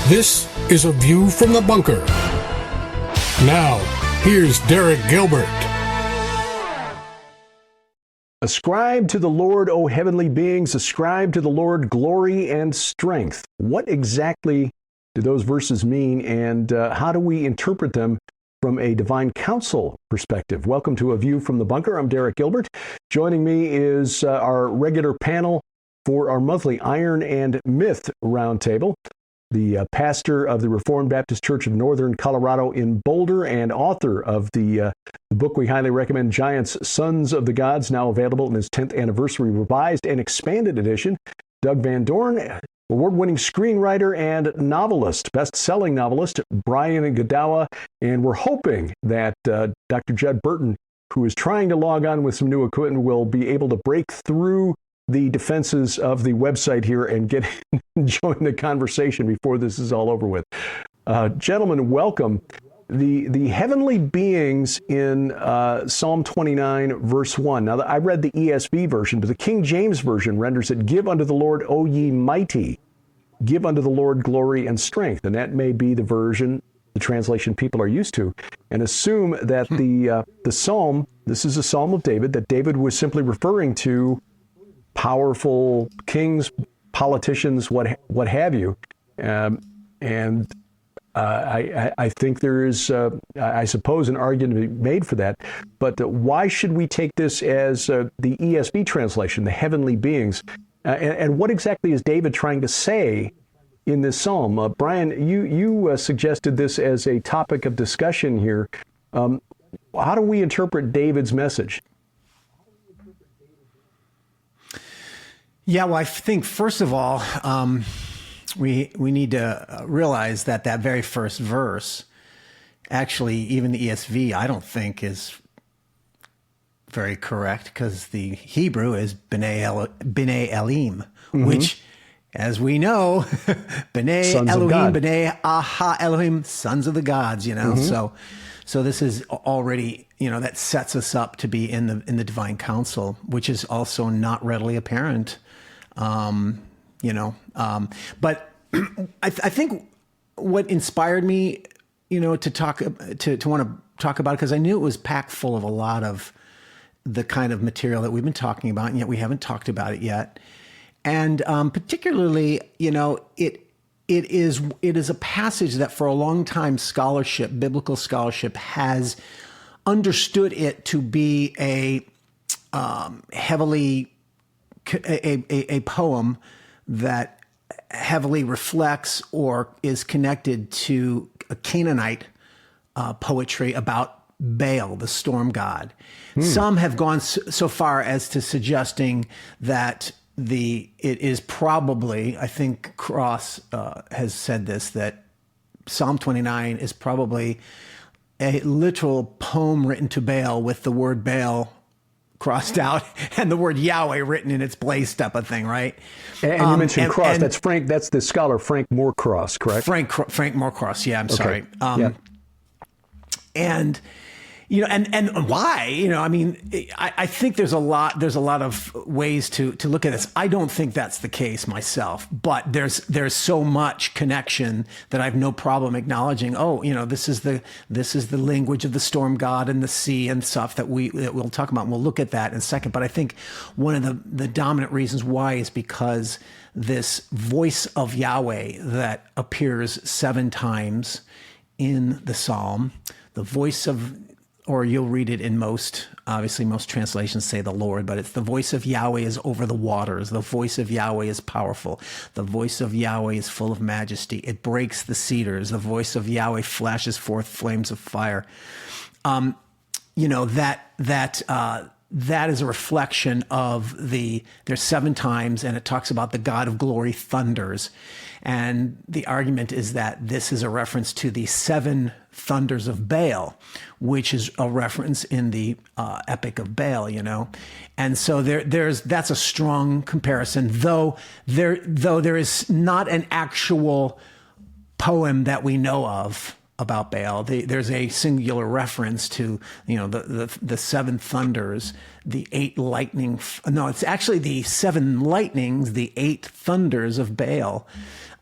This is A View from the Bunker. Now, here's Derek Gilbert. Ascribe to the Lord, O heavenly beings, ascribe to the Lord glory and strength. What exactly do those verses mean, and how do we interpret them from a divine counsel perspective? Welcome to A View from the Bunker. I'm Derek Gilbert. Joining me is our regular panel for our monthly Iron and Myth Roundtable. The pastor of the Reformed Baptist Church of Northern Colorado in Boulder and author of the book we highly recommend, Giants, Sons of the Gods, now available in his 10th anniversary revised and expanded edition. Doug Van Dorn, award-winning screenwriter and novelist, best-selling novelist, Brian Godawa, and we're hoping that Dr. Judd Burton, who is trying to log on with some new equipment, will be able to break through the defenses of the website here and get join the conversation before this is all over with. Gentlemen, welcome. The heavenly beings in Psalm 29, verse 1. Now, I read the ESV version, but the King James Version renders it, "Give unto the Lord, O ye mighty, give unto the Lord glory and strength." And that may be the version, the translation people are used to, and assume that the psalm, this is a psalm of David, that David was simply referring to powerful kings, politicians, what have you. I think there is, I suppose, an argument to be made for that. But why should we take this as the ESV translation, the heavenly beings? And what exactly is David trying to say in this psalm? Brian, you suggested this as a topic of discussion here. How do we interpret David's message? Yeah, well, I think, first of all, we need to realize that very first verse, actually, even the ESV, I don't think is very correct, because the Hebrew is bene elim, which, as we know, bene Sons Elohim, bene aha Elohim, sons of the gods, you know. So this is already, that sets us up to be in the divine counsel, which is also not readily apparent. But I think what inspired me, to want to talk about it, because I knew it was packed full of a lot of the kind of material that we've been talking about, and yet we haven't talked about it yet. And particularly, it is a passage that for a long time biblical scholarship has understood it to be a poem that heavily reflects or is connected to a Canaanite poetry about Baal, the storm god. Some have gone so far as to suggesting that it is probably, I think Cross has said this, that Psalm 29 is probably a literal poem written to Baal with the word Baal crossed out and the word Yahweh written in its place, type of thing, right? And you mentioned Cross. That's Frank. That's the scholar Frank Moorcross, correct? Frank Moorcross. Yeah, I'm sorry. Yeah. And and why? I think there's a lot of ways to look at this. I don't think that's the case myself, but there's so much connection that I have no problem acknowledging. This is the language of the storm god and the sea and stuff that we'll talk about, and we'll look at that in a second. But I think one of the dominant reasons why is because this voice of Yahweh that appears 7 times in the psalm, the voice of, or you'll read it in most translations say the Lord, but it's the voice of Yahweh is over the waters. The voice of Yahweh is powerful. The voice of Yahweh is full of majesty. It breaks the cedars. The voice of Yahweh flashes forth flames of fire. That is a reflection of there's 7 times, and it talks about the God of glory thunders. And the argument is that this is a reference to the 7 thunders of Baal, which is a reference in the Epic of Baal, And so that's a strong comparison, though there is not an actual poem that we know of about Baal. There's a singular reference to, the 7 thunders, the 8 lightning. No, it's actually the 7 lightnings, the 8 thunders of Baal.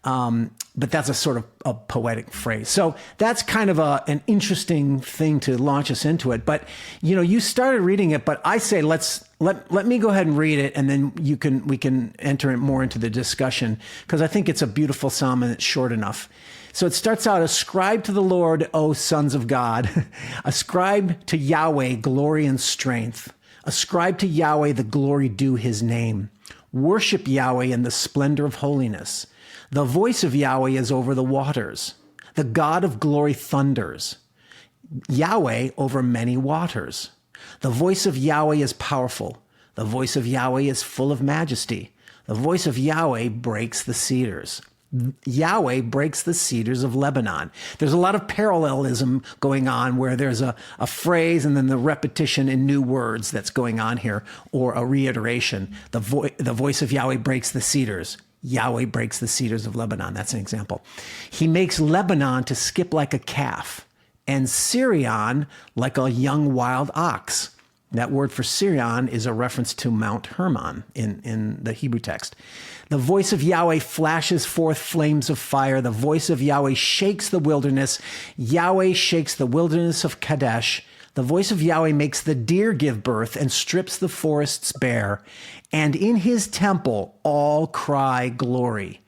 But that's a sort of a poetic phrase. So that's kind of an interesting thing to launch us into it. But, you started reading it, but I say, let me go ahead and read it, and then we can enter it more into the discussion, because I think it's a beautiful psalm and it's short enough. So it starts out, ascribe to the Lord, O sons of God. Ascribe to Yahweh glory and strength. Ascribe to Yahweh the glory due his name. Worship Yahweh in the splendor of holiness. The voice of Yahweh is over the waters. The God of glory thunders. Yahweh over many waters. The voice of Yahweh is powerful. The voice of Yahweh is full of majesty. The voice of Yahweh breaks the cedars. Yahweh breaks the cedars of Lebanon. There's a lot of parallelism going on where there's a phrase and then the repetition in new words that's going on here, or a reiteration. The voice of Yahweh breaks the cedars. Yahweh breaks the cedars of Lebanon. That's an example. He makes Lebanon to skip like a calf, and Sirion like a young wild ox. That word for Sirion is a reference to Mount Hermon in the Hebrew text. The voice of Yahweh flashes forth flames of fire. The voice of Yahweh shakes the wilderness. Yahweh shakes the wilderness of Kadesh. The voice of Yahweh makes the deer give birth and strips the forests bare. And in his temple all cry glory.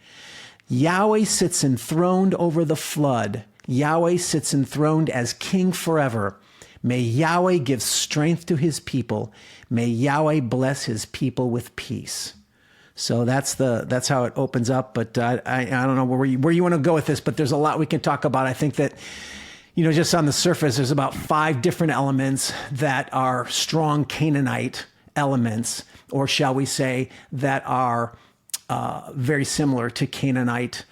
Yahweh sits enthroned over the flood. Yahweh sits enthroned as king forever. May Yahweh give strength to his people. May Yahweh bless his people with peace. So that's how it opens up. But I don't know where you want to go with this, but there's a lot we can talk about. I think that, just on the surface, there's about 5 different elements that are strong Canaanite elements, or shall we say that are very similar to Canaanite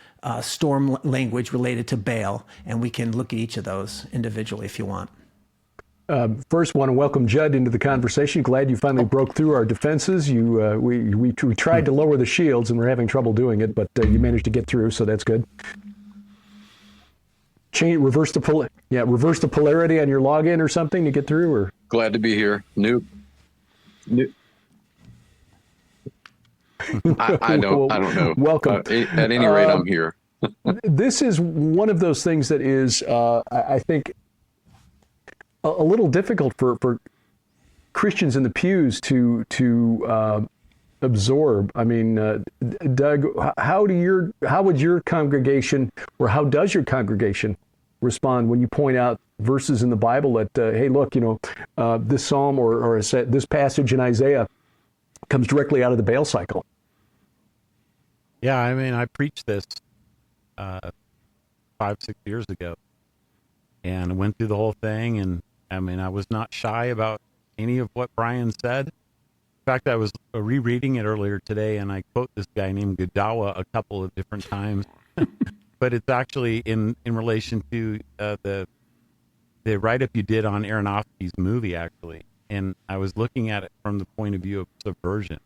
storm language related to Baal. And we can look at each of those individually if you want. First, want to welcome Judd into the conversation. Glad you finally broke through our defenses. We tried to lower the shields and we're having trouble doing it, but you managed to get through, so that's good. Reverse the polarity on your login or something to get through, or glad to be here. New. I don't know. Welcome. At any rate, I'm here. This is one of those things that is, I think, a little difficult for Christians in the pews to absorb. I mean, Doug, how would your congregation, or how does your congregation respond when you point out verses in the Bible that, hey, look, this psalm or this passage in Isaiah comes directly out of the Baal cycle? Yeah, I mean, I preached this 5-6 years ago and went through the whole thing, and I mean, I was not shy about any of what Brian said. In fact, I was rereading it earlier today, and I quote this guy named Gudawa a couple of different times. But it's actually in relation to the write-up you did on Aronofsky's movie, actually. And I was looking at it from the point of view of subversion.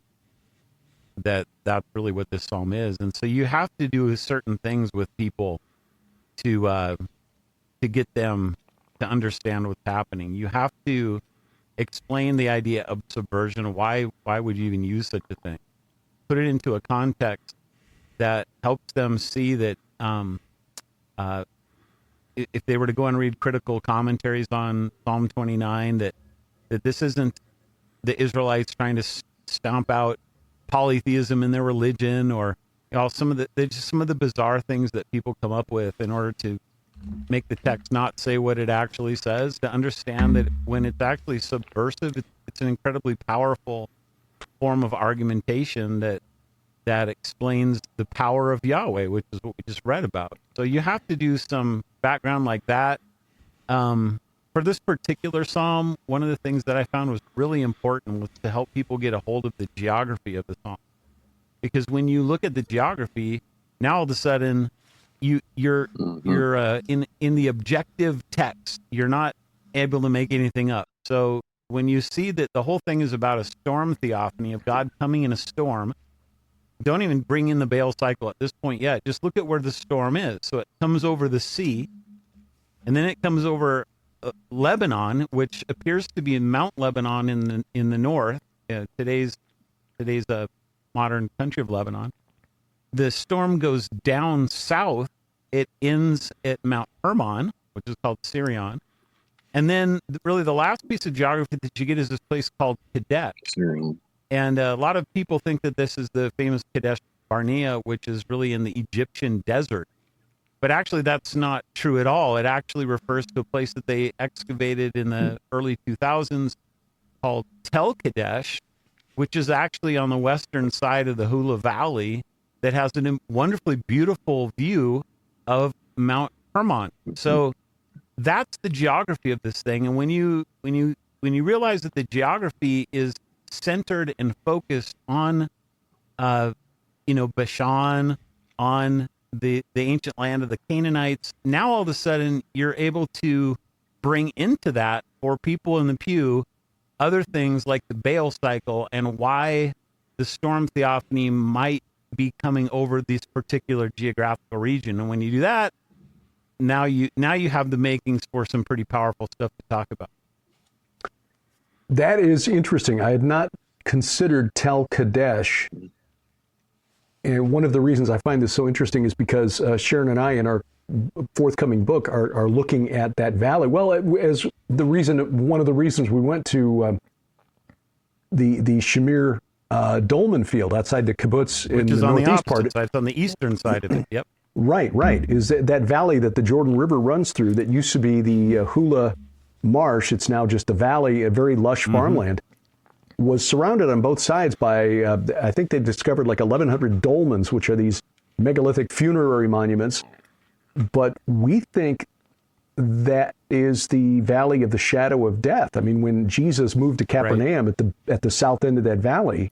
That's really what this psalm is. And so you have to do certain things with people to get them to understand what's happening. You have to explain the idea of subversion. Why would you even use such a thing? Put it into a context that helps them see that if they were to go and read critical commentaries on Psalm 29, that this isn't the Israelites trying to stomp out polytheism in their religion, or some of the bizarre things that people come up with in order to make the text not say what it actually says. To understand that when it's actually subversive, it's an incredibly powerful form of argumentation that explains the power of Yahweh, which is what we just read about. So you have to do some background like that. For this particular psalm, one of the things that I found was really important was to help people get a hold of the geography of the psalm. Because when you look at the geography, now all of a sudden you're in the objective text, you're not able to make anything up. So when you see that the whole thing is about a storm theophany of God coming in a storm, don't even bring in the Baal cycle at this point yet. Just look at where the storm is. So it comes over the sea, and then it comes over Lebanon, which appears to be Mount Lebanon in the north, today's modern country of Lebanon. the storm goes down south. It ends at Mount Hermon, which is called Sirion. And then really the last piece of geography that you get is this place called Kadesh. And a lot of people think that this is the famous Kadesh Barnea, which is really in the Egyptian desert. But actually, that's not true at all. It actually refers to a place that they excavated in the early 2000s called Tel Kadesh, which is actually on the western side of the Hula Valley that has a wonderfully beautiful view of Mount Hermon. So that's the geography of this thing. And when you realize that the geography is centered and focused on, Bashan, on the ancient land of the Canaanites, now all of a sudden you're able to bring into that for people in the pew other things like the Baal cycle and why the storm theophany might be coming over this particular geographical region. And when you do that, now you have the makings for some pretty powerful stuff to talk about. That is interesting. I had not considered Tel Kadesh. And one of the reasons I find this so interesting is because Sharon and I, in our forthcoming book, are looking at that valley. Well, as one of the reasons we went to the Shamir Dolman field outside the kibbutz in the northeast part. It's on the eastern side of it. Yep. Right. Is that valley that the Jordan River runs through that used to be the Hula Marsh. It's now just a valley, a very lush farmland. Was surrounded on both sides by, I think they discovered like 1,100 dolmens, which are these megalithic funerary monuments. But we think that is the valley of the shadow of death. I mean, when Jesus moved to Capernaum at the south end of that valley,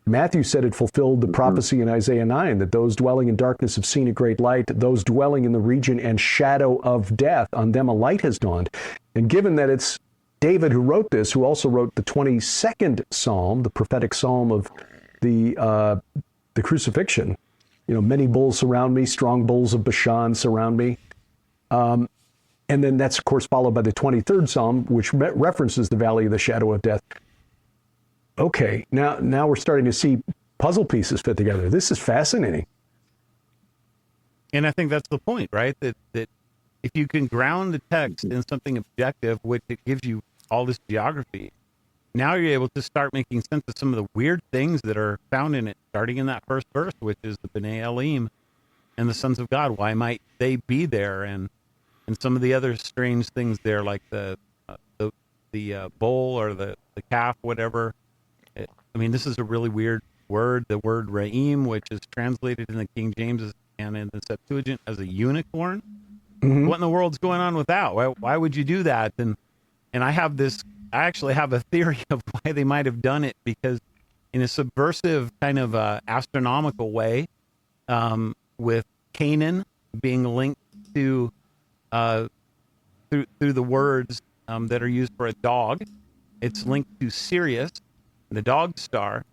Matthew said it fulfilled the prophecy in Isaiah 9 that those dwelling in darkness have seen a great light. Those dwelling in the region and shadow of death, on them a light has dawned. And given that it's David who wrote this, who also wrote the 22nd Psalm, the prophetic psalm of the crucifixion, many bulls surround me, strong bulls of Bashan surround me. And then that's, of course, followed by the 23rd Psalm, which references the valley of the shadow of death. Okay, now we're starting to see puzzle pieces fit together. This is fascinating. And I think that's the point, right? That if you can ground the text in something objective, which it gives you all this geography, now you're able to start making sense of some of the weird things that are found in it, starting in that first verse, which is the bene elim and the sons of God. Why might they be there? And some of the other strange things there, like the bull or the calf, whatever. This is a really weird word. The word re'im, which is translated in the King James and in the Septuagint as a unicorn. What in the world's going on with that? Why would you do that? And I actually have a theory of why they might have done it, because in a subversive kind of astronomical way, with Canaan being linked to through the words that are used for a dog, it's linked to Sirius, the dog star.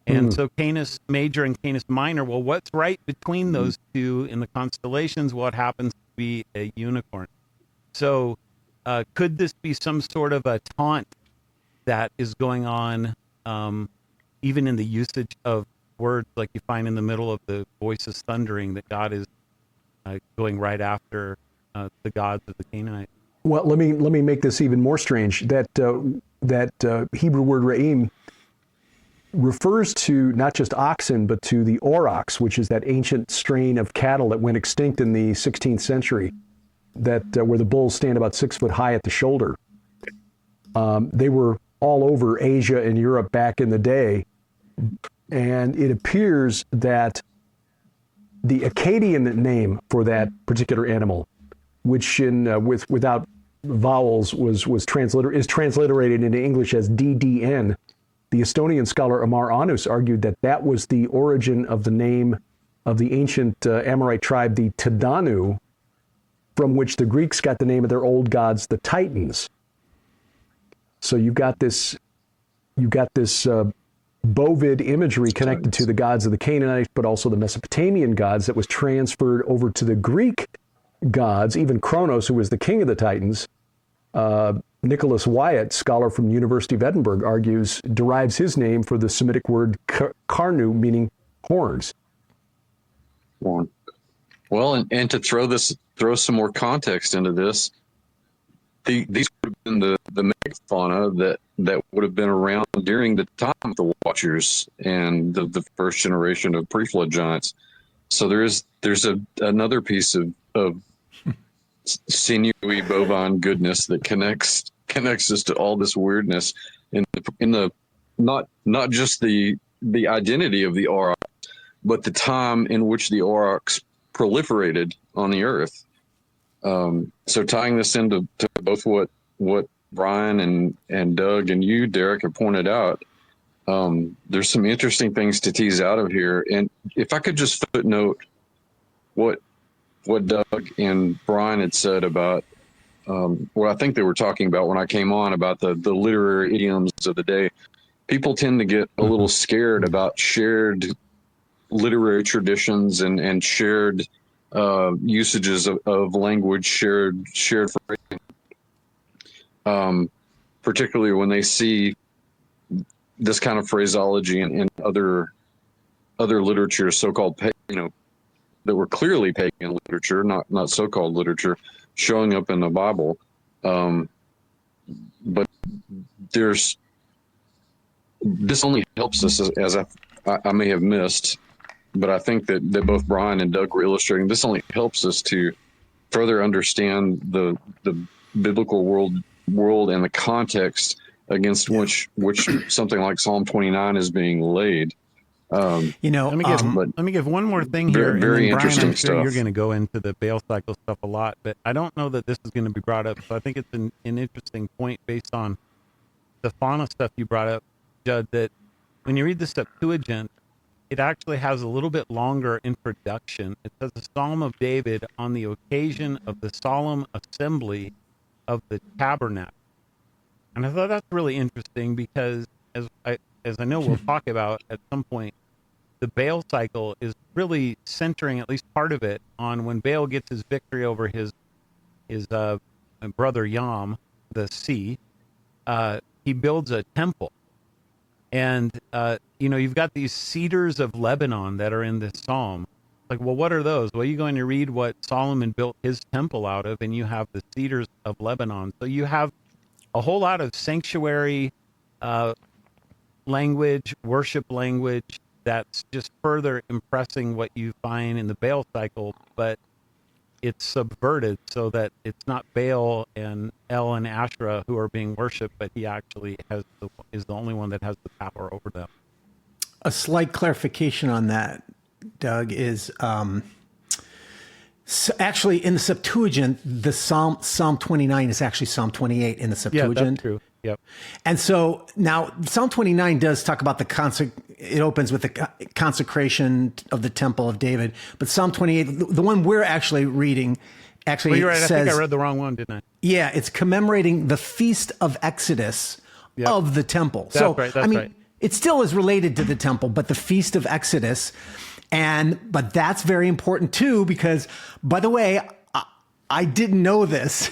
And so Canis Major and Canis Minor, well, what's right between those two in the constellations? Well, it happens to be a unicorn. So could this be some sort of a taunt that is going on even in the usage of words like you find in the middle of the voices thundering, that God is going right after the gods of the Canaanite? Well, let me make this even more strange. That Hebrew word re'im refers to not just oxen, but to the aurochs, which is that ancient strain of cattle that went extinct in the 16th century, that where the bulls stand about 6 foot high at the shoulder. They were all over Asia and Europe back in the day, and it appears that the Akkadian name for that particular animal, which without vowels is transliterated into English as DDN. The Estonian scholar Amar Anus argued that was the origin of the name of the ancient Amorite tribe, the Tadanu, from which the Greeks got the name of their old gods, the Titans. So you've got this bovid imagery connected to the gods of the Canaanites, but also the Mesopotamian gods that was transferred over to the Greek gods. Even Kronos, who was the king of the Titans, Nicholas Wyatt, scholar from the University of Edinburgh, derives his name for the Semitic word karnu, meaning horns. Well, and to throw some more context into this, these would have been the megafauna that would have been around during the time of the Watchers and the first generation of pre-flood giants. So there's another piece of sinewy bovine goodness that connects us to all this weirdness in the not just the identity of the aurochs, but the time in which the aurochs proliferated on the earth. So tying this into both what Brian and Doug and you, Derek, have pointed out, there's some interesting things to tease out of here. And if I could just footnote what Doug and Brian had said about what I think they were talking about when I came on about the literary idioms of the day. People tend to get a little scared about shared literary traditions and shared usages of language, shared phrasing, particularly when they see this kind of phraseology in other literature, so-called, that were clearly pagan literature, not so-called literature, showing up in the Bible. But this only helps us, as I may have missed, but I think that both Brian and Doug were illustrating, this only helps us to further understand the biblical world and the context against which something like Psalm 29 is being laid. Let me give one more thing here. Very interesting Brian, I'm sure stuff. You're going to go into the Baal cycle stuff a lot, but I don't know that this is going to be brought up. So I think it's an interesting point based on the fauna stuff you brought up, Judd, that when you read the Septuagint, it actually has a little bit longer introduction. It says the Psalm of David on the occasion of the solemn assembly of the tabernacle. And I thought that's really interesting because as I know we'll talk about at some point, the Baal cycle is really centering at least part of it on when Baal gets his victory over his brother Yam, the sea. He builds a temple, and you've got these cedars of Lebanon that are in this psalm. Like, well, what are those? Well, you go and you read what Solomon built his temple out of, and you have the cedars of Lebanon. So you have a whole lot of sanctuary language, worship language, that's just further impressing what you find in the Baal cycle, but it's subverted so that it's not Baal and El and Asherah who are being worshipped, but he actually is the only one that has the power over them. A slight clarification on that, Doug, is actually in the Septuagint, the Psalm 29 is actually Psalm 28 in the Septuagint. Yeah, that's true. Yep. And so now Psalm 29 does talk about it opens with the consecration of the temple of David, but Psalm 28, the one we're actually reading, well, you're right. I think I read the wrong one, didn't I? Yeah, it's commemorating the Feast of Exodus of the temple. That's right. That's right. It still is related to the temple, but the Feast of Exodus. But that's very important too, because, by the way, I didn't know this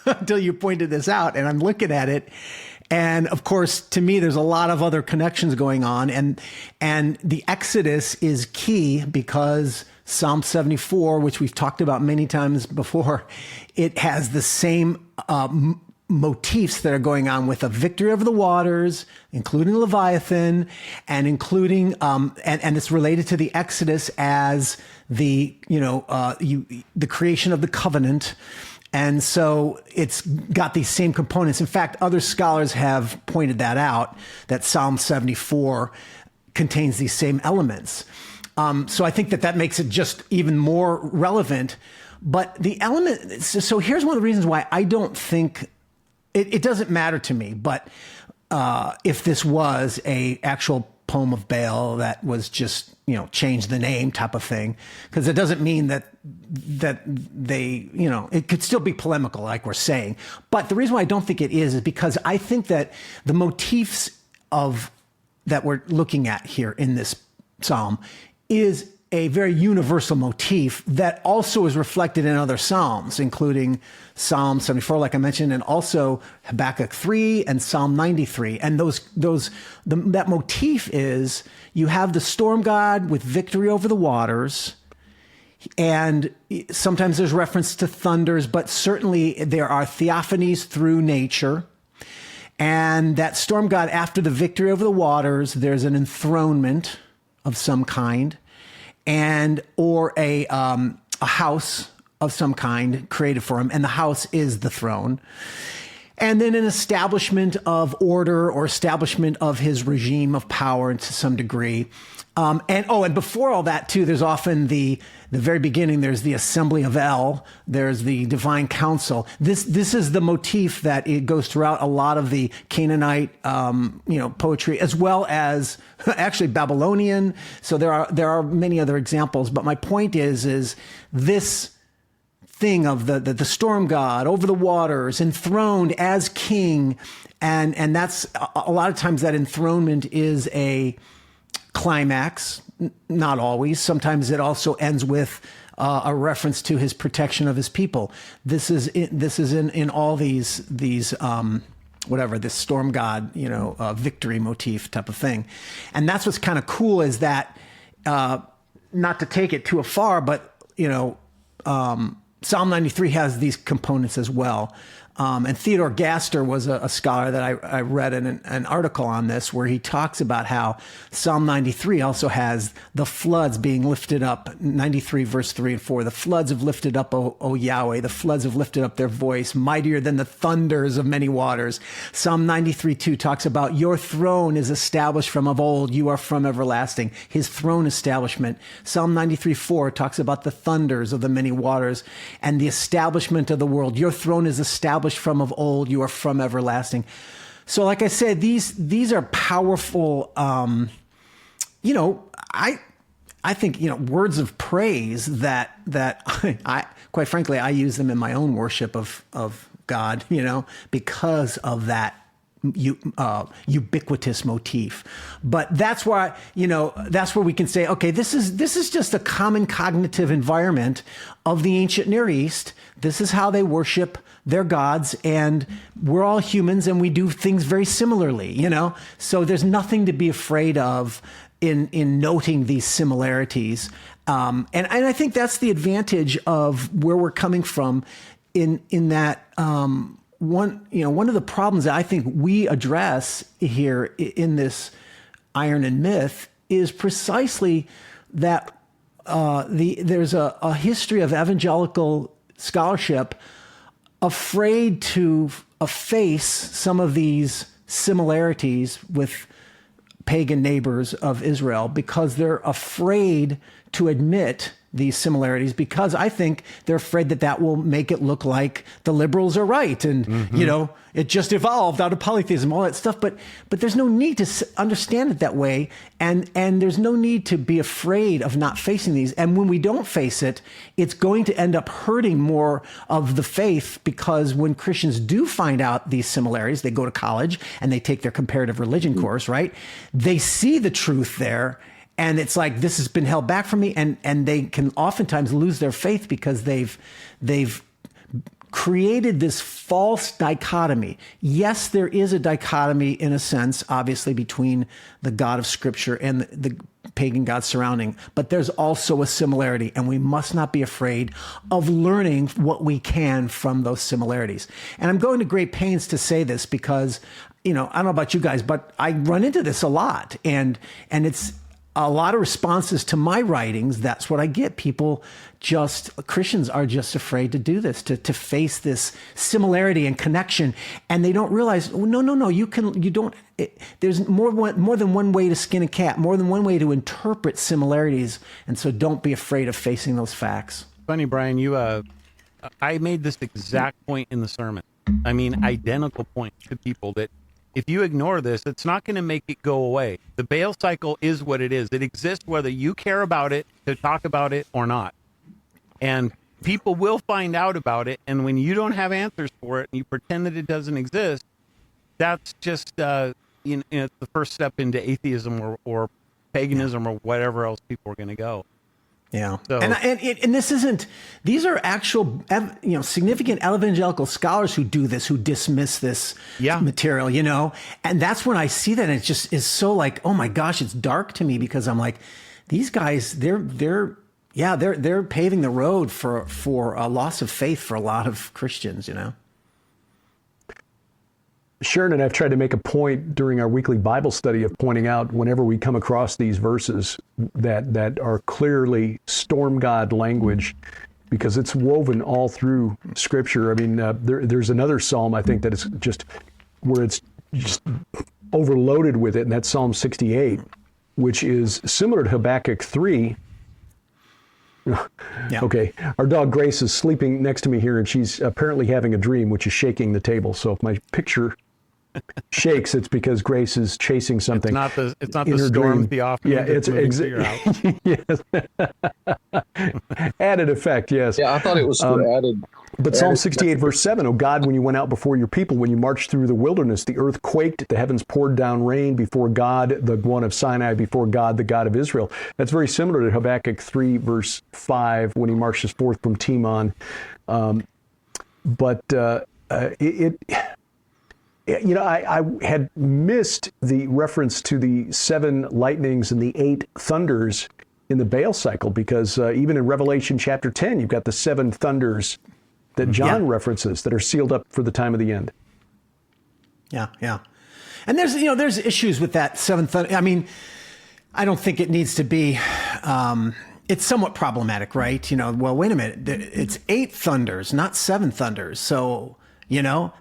until you pointed this out, and I'm looking at it. And of course, to me, there's a lot of other connections going on. And the Exodus is key because Psalm 74, which we've talked about many times before, it has the same motifs that are going on with a victory over the waters, including Leviathan, and including and it's related to the Exodus as the the creation of the covenant. And so it's got these same components. In fact, other scholars have pointed that out, that Psalm 74 contains these same elements. So I think that makes it just even more relevant. But the element, so here's one of the reasons why I don't think, it doesn't matter to me, but if this was a actual poem of Baal that was just, change the name type of thing, because it doesn't mean that they, it could still be polemical, like we're saying. But the reason why I don't think it is because I think that the motifs that we're looking at here in this psalm is a very universal motif that also is reflected in other psalms, including Psalm 74, like I mentioned, and also Habakkuk 3 and Psalm 93. And that motif is you have the storm god with victory over the waters. And sometimes there's reference to thunders, but certainly there are theophanies through nature. And that storm god, after the victory over the waters, there's an enthronement of some kind, or a house of some kind created for him, and the house is the throne. And then an establishment of order or establishment of his regime of power to some degree. And before all that too, there's often the very beginning, there's the assembly of El, there's the divine council. This is the motif that it goes throughout a lot of the Canaanite, poetry, as well as actually Babylonian. So there are many other examples, but my point is this thing of the storm god over the waters, enthroned as king. And that's a lot of times that enthronement is a climax, not always. Sometimes it also ends with a reference to his protection of his people. This is in all these this storm god, victory motif type of thing. And that's what's kind of cool is that, not to take it too far, but Psalm 93 has these components as well. And Theodore Gaster was a scholar that I read an article on this where he talks about how Psalm 93 also has the floods being lifted up. 93 verse 3 and 4, the floods have lifted up, O Yahweh. The floods have lifted up their voice, mightier than the thunders of many waters. Psalm 93:2 talks about your throne is established from of old. You are from everlasting. His throne establishment. Psalm 93:4 talks about the thunders of the many waters and the establishment of the world. Your throne is established from of old, you are from everlasting. So like I said, these are powerful, I think, words of praise that I quite frankly, I use them in my own worship of God, because of that ubiquitous motif. But that's why, that's where we can say, okay, this is just a common cognitive environment of the ancient Near East. This is how they worship their gods, and we're all humans and we do things very similarly, So there's nothing to be afraid of in noting these similarities. And I think that's the advantage of where we're coming from in that, one of the problems that I think we address here in this Iron and Myth is precisely that there's a history of evangelical scholarship afraid to face some of these similarities with pagan neighbors of Israel because they're afraid to admit these similarities, because I think they're afraid that will make it look like the liberals are right. And, it just evolved out of polytheism, all that stuff. But there's no need to understand it that way. And there's no need to be afraid of not facing these. And when we don't face it, it's going to end up hurting more of the faith, because when Christians do find out these similarities, they go to college and they take their comparative religion course, right? They see the truth there. And it's like, this has been held back from me. And they can oftentimes lose their faith because they've created this false dichotomy. Yes, there is a dichotomy in a sense, obviously, between the God of Scripture and the pagan gods surrounding, but there's also a similarity, and we must not be afraid of learning what we can from those similarities. And I'm going to great pains to say this because, I don't know about you guys, but I run into this a lot, and it's a lot of responses to my writings. That's what I get. Christians are just afraid to do this, to face this similarity and connection. And they don't realize, there's more than one way to skin a cat, more than one way to interpret similarities. And so don't be afraid of facing those facts. Funny, Brian, I made this exact point in the sermon. I mean, identical point to people that, if you ignore this, it's not going to make it go away. The Baal cycle is what it is. It exists whether you care about it, to talk about it, or not. And people will find out about it. And when you don't have answers for it and you pretend that it doesn't exist, that's just it's the first step into atheism or paganism or whatever else people are going to go. Yeah. So, and this isn't, these are actual, significant evangelical scholars who do this, who dismiss this material, and that's when I see that. And it just is so like, oh my gosh, it's dark to me, because I'm like, these guys, they're Yeah, they're paving the road for a loss of faith for a lot of Christians, you know. Sharon and I've tried to make a point during our weekly Bible study of pointing out whenever we come across these verses that are clearly storm god language, because it's woven all through Scripture. I mean, there's another psalm, I think, that is just where it's just overloaded with it, and that's Psalm 68, which is similar to Habakkuk 3. Yeah. Okay, our dog Grace is sleeping next to me here, and she's apparently having a dream, which is shaking the table. So if my picture shakes, it's because Grace is chasing something. It's not the storm theophany. Yeah, it's yes. Added effect, yes. Yeah, I thought it was added. But Psalm 68, verse 7, "O God, when you went out before your people, when you marched through the wilderness, the earth quaked, the heavens poured down rain before God, the one of Sinai, before God, the God of Israel." That's very similar to Habakkuk 3, verse 5, when he marches forth from Teman. I had missed the reference to the 7 lightnings and the 8 thunders in the Baal cycle, because even in Revelation chapter 10, you've got the 7 thunders that John references that are sealed up for the time of the end. Yeah, yeah. And there's issues with that 7 thunder. I mean, I don't think it needs to be, it's somewhat problematic, right? Well, wait a minute. It's 8 thunders, not 7 thunders. So,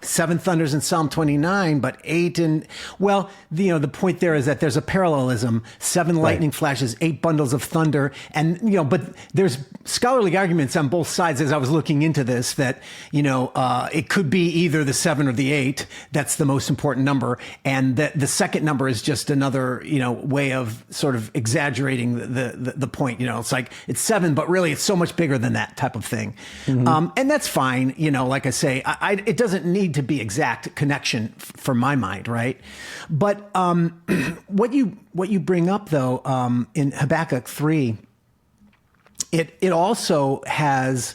7 thunders in Psalm 29, but 8 in, the point there is that there's a parallelism, 7 lightning flashes, 8 bundles of thunder. And, but there's scholarly arguments on both sides as I was looking into this that, it could be either the 7 or the 8. That's the most important number. And that the second number is just another, way of sort of exaggerating the point. It's like it's 7, but really it's so much bigger than that type of thing. Mm-hmm. And that's fine. Like I say, it doesn't need to be exact connection for my mind, right? But what you bring up though in Habakkuk 3, it also has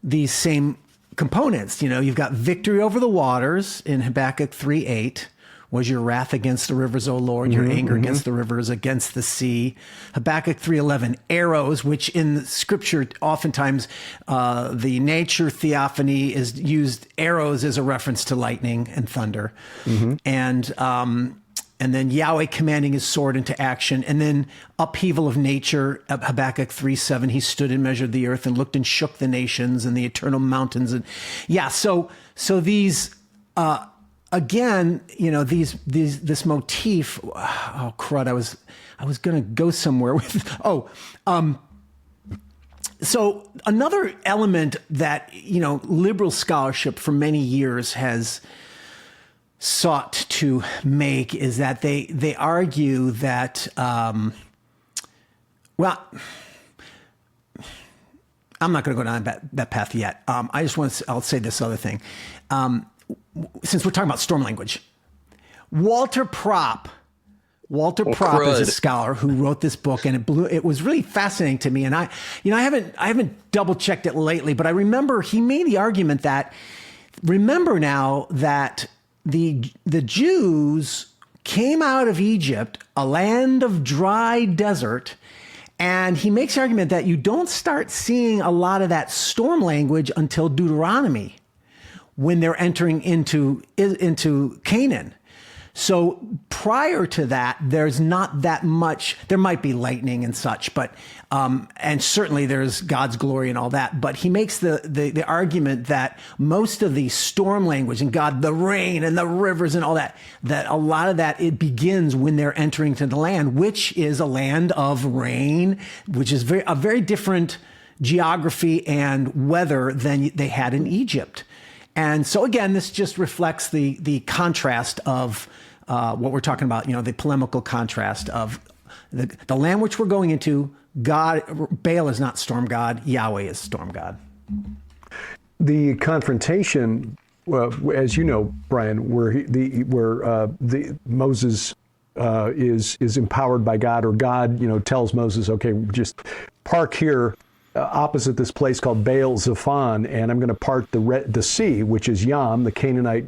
these same components. You've got victory over the waters in Habakkuk 3:8. Was your wrath against the rivers, O Lord, your anger against the rivers, against the sea? Habakkuk 3:11, arrows, which in Scripture, oftentimes the nature theophany is used, arrows as a reference to lightning and thunder. And then Yahweh commanding his sword into action. And then upheaval of nature, Habakkuk 3:7, he stood and measured the earth and looked and shook the nations and the eternal mountains. And so these... Again, this motif. Oh crud! I was going to go somewhere with. So another element that liberal scholarship for many years has sought to make is that they argue that I'm not going to go down that path yet. I'll say this other thing. Since we're talking about storm language, Walter Propp is a scholar who wrote this book, and it was really fascinating to me. And I haven't double checked it lately, but I remember he made the argument that, remember now that the Jews came out of Egypt, a land of dry desert, and he makes the argument that you don't start seeing a lot of that storm language until Deuteronomy, when they're entering into Canaan. So prior to that, there's not that much. There might be lightning and such, but and certainly there's God's glory and all that. But he makes the argument that most of the storm language and God, the rain and the rivers and all that a lot of that, it begins when they're entering to the land, which is a land of rain, which is a very different geography and weather than they had in Egypt. And so again, this just reflects the contrast of what we're talking about, the polemical contrast of the land which we're going into. Baal is not storm god, Yahweh is storm god. The confrontation, as you know, Brian, where Moses is empowered by God, or God, tells Moses, okay, just park here opposite this place called Baal Zephon, and I'm going to part the sea, which is Yam, the Canaanite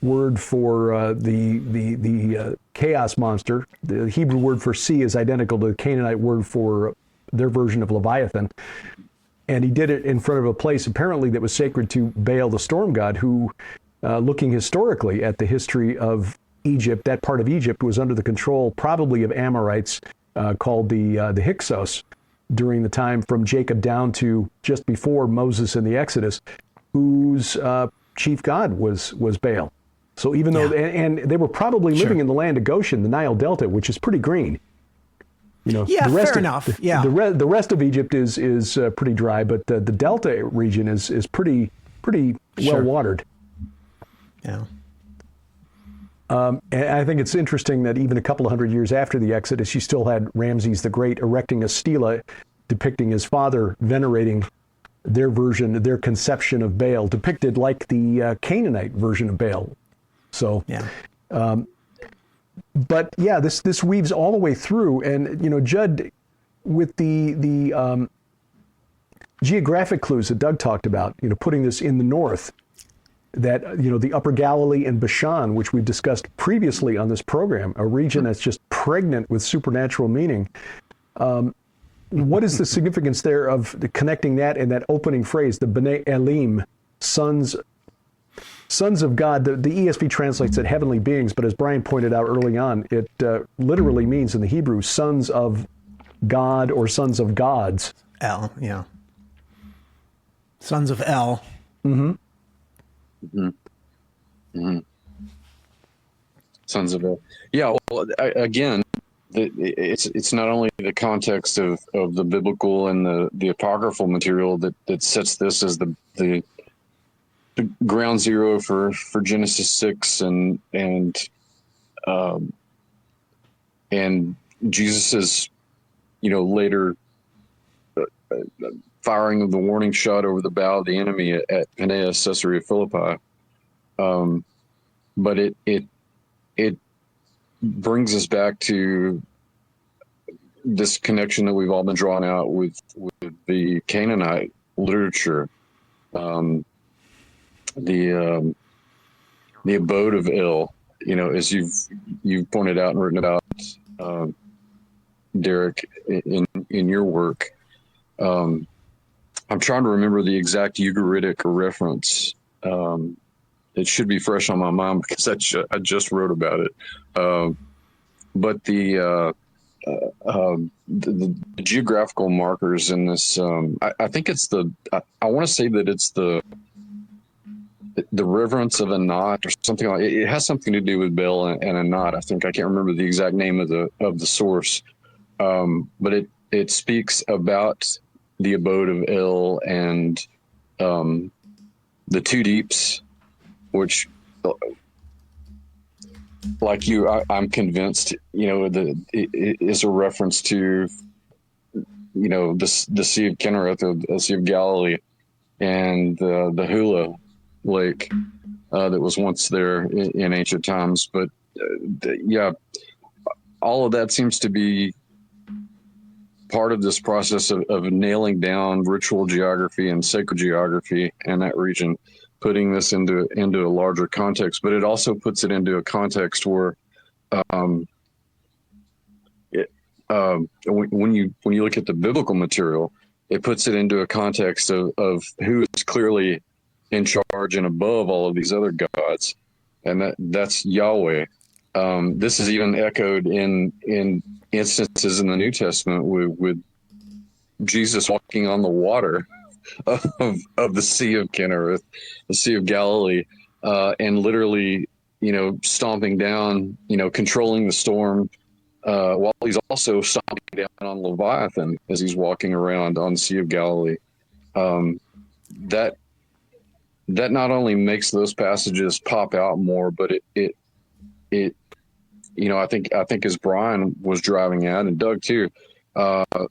word for the chaos monster. The Hebrew word for sea is identical to the Canaanite word for their version of Leviathan. And he did it in front of a place apparently that was sacred to Baal, the storm god, who, looking historically at the history of Egypt, that part of Egypt was under the control probably of Amorites called the Hyksos during the time from Jacob down to just before Moses in the Exodus, whose chief god was Baal. So even though, and they were probably living in the land of Goshen, the Nile Delta, which is pretty green. You know, Yeah, the rest fair of, enough. The, Yeah. the rest of Egypt is pretty dry, but the Delta region is pretty well watered. Yeah. And I think it's interesting that even a couple of hundred years after the Exodus, you still had Ramses the Great erecting a stela depicting his father venerating their version, their conception of Baal, depicted like the Canaanite version of Baal. So, but yeah, this weaves all the way through. And, you know, Judd, with the geographic clues that Doug talked about, you know, putting this in the north, that, you know, the Upper Galilee and Bashan, which we've discussed previously on this program, a region that's just pregnant with supernatural meaning. What is the significance there of connecting that and that opening phrase, the bene elim, sons of God? The ESV translates it heavenly beings, but as Brian pointed out early on, it literally means in the Hebrew, sons of God or sons of gods. El, yeah. Sons of El. Mm-hmm. Mm-hmm. Mm-hmm. Sons of El. Yeah. Well, again, it's not only the context of the biblical and the apocryphal material that sets this as the ground zero for Genesis 6 and Jesus's, you know, later firing of the warning shot over the bow of the enemy at Aeneas, Caesarea Philippi. But it brings us back to this connection that we've all been drawn out with the Canaanite literature, the abode of El. You know, as you've pointed out and written about, Derek, in your work. I'm trying to remember the exact Ugaritic reference. It should be fresh on my mind because I just wrote about it. But the geographical markers in this, I think it's I want to say that it's the reverence of a knot or something like it. It has something to do with Baal and a knot. I think I can't remember the exact name of the source, but it speaks about the abode of El and the two deeps, which, like you, I'm convinced, you know, it is a reference to, you know, the Sea of Kinnereth, the Sea of Galilee, and the Hula Lake that was once there in ancient times. But yeah, all of that seems to be part of this process of nailing down ritual geography and sacred geography in that region, putting this into a larger context. But it also puts it into a context where when you look at the biblical material, it puts it into a context of who is clearly in charge and above all of these other gods, and that's Yahweh. This is even echoed in instances in the New Testament with Jesus walking on the water of the Sea of Kinnereth, the Sea of Galilee, and literally, you know, stomping down, you know, controlling the storm, while he's also stomping down on Leviathan as he's walking around on the Sea of Galilee. That not only makes those passages pop out more, but it you know, I think as Brian was driving at, and Doug too,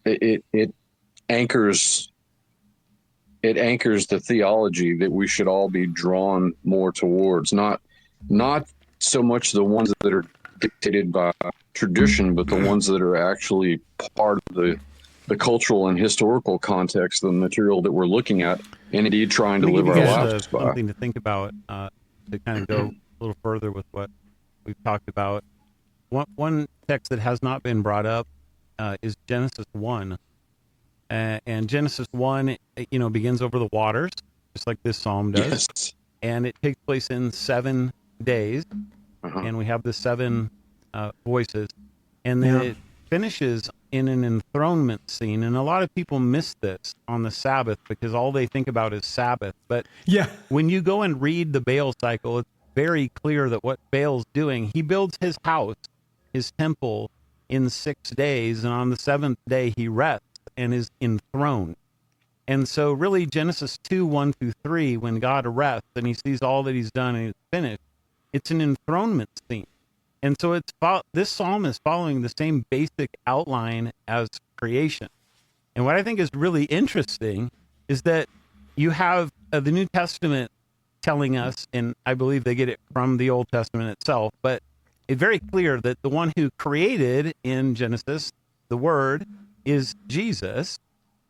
it anchors the theology that we should all be drawn more towards, not so much the ones that are dictated by tradition, but the ones that are actually part of the cultural and historical context of the material that we're looking at, and indeed trying to live our lives by. Something to think about, to kind of go a little further with what we've talked about. One text that has not been brought up is Genesis 1, And Genesis 1, begins over the waters, just like this psalm does. Yes. And it takes place in 7 days. And we have the 7 voices. And then it finishes in an enthronement scene. And a lot of people miss this on the Sabbath because all they think about is Sabbath. But when you go and read the Baal cycle, it's very clear that what Baal's doing, he builds his house, his temple, in 6 days. And on the 7th day, he rests and is enthroned. And so really Genesis 2, 1 through 3, when God rests and he sees all that he's done and he's finished, it's an enthronement scene. And so this psalm is following the same basic outline as creation. And what I think is really interesting is that you have the New Testament telling us, and I believe they get it from the Old Testament itself, but it's very clear that the one who created in Genesis, the Word, is Jesus.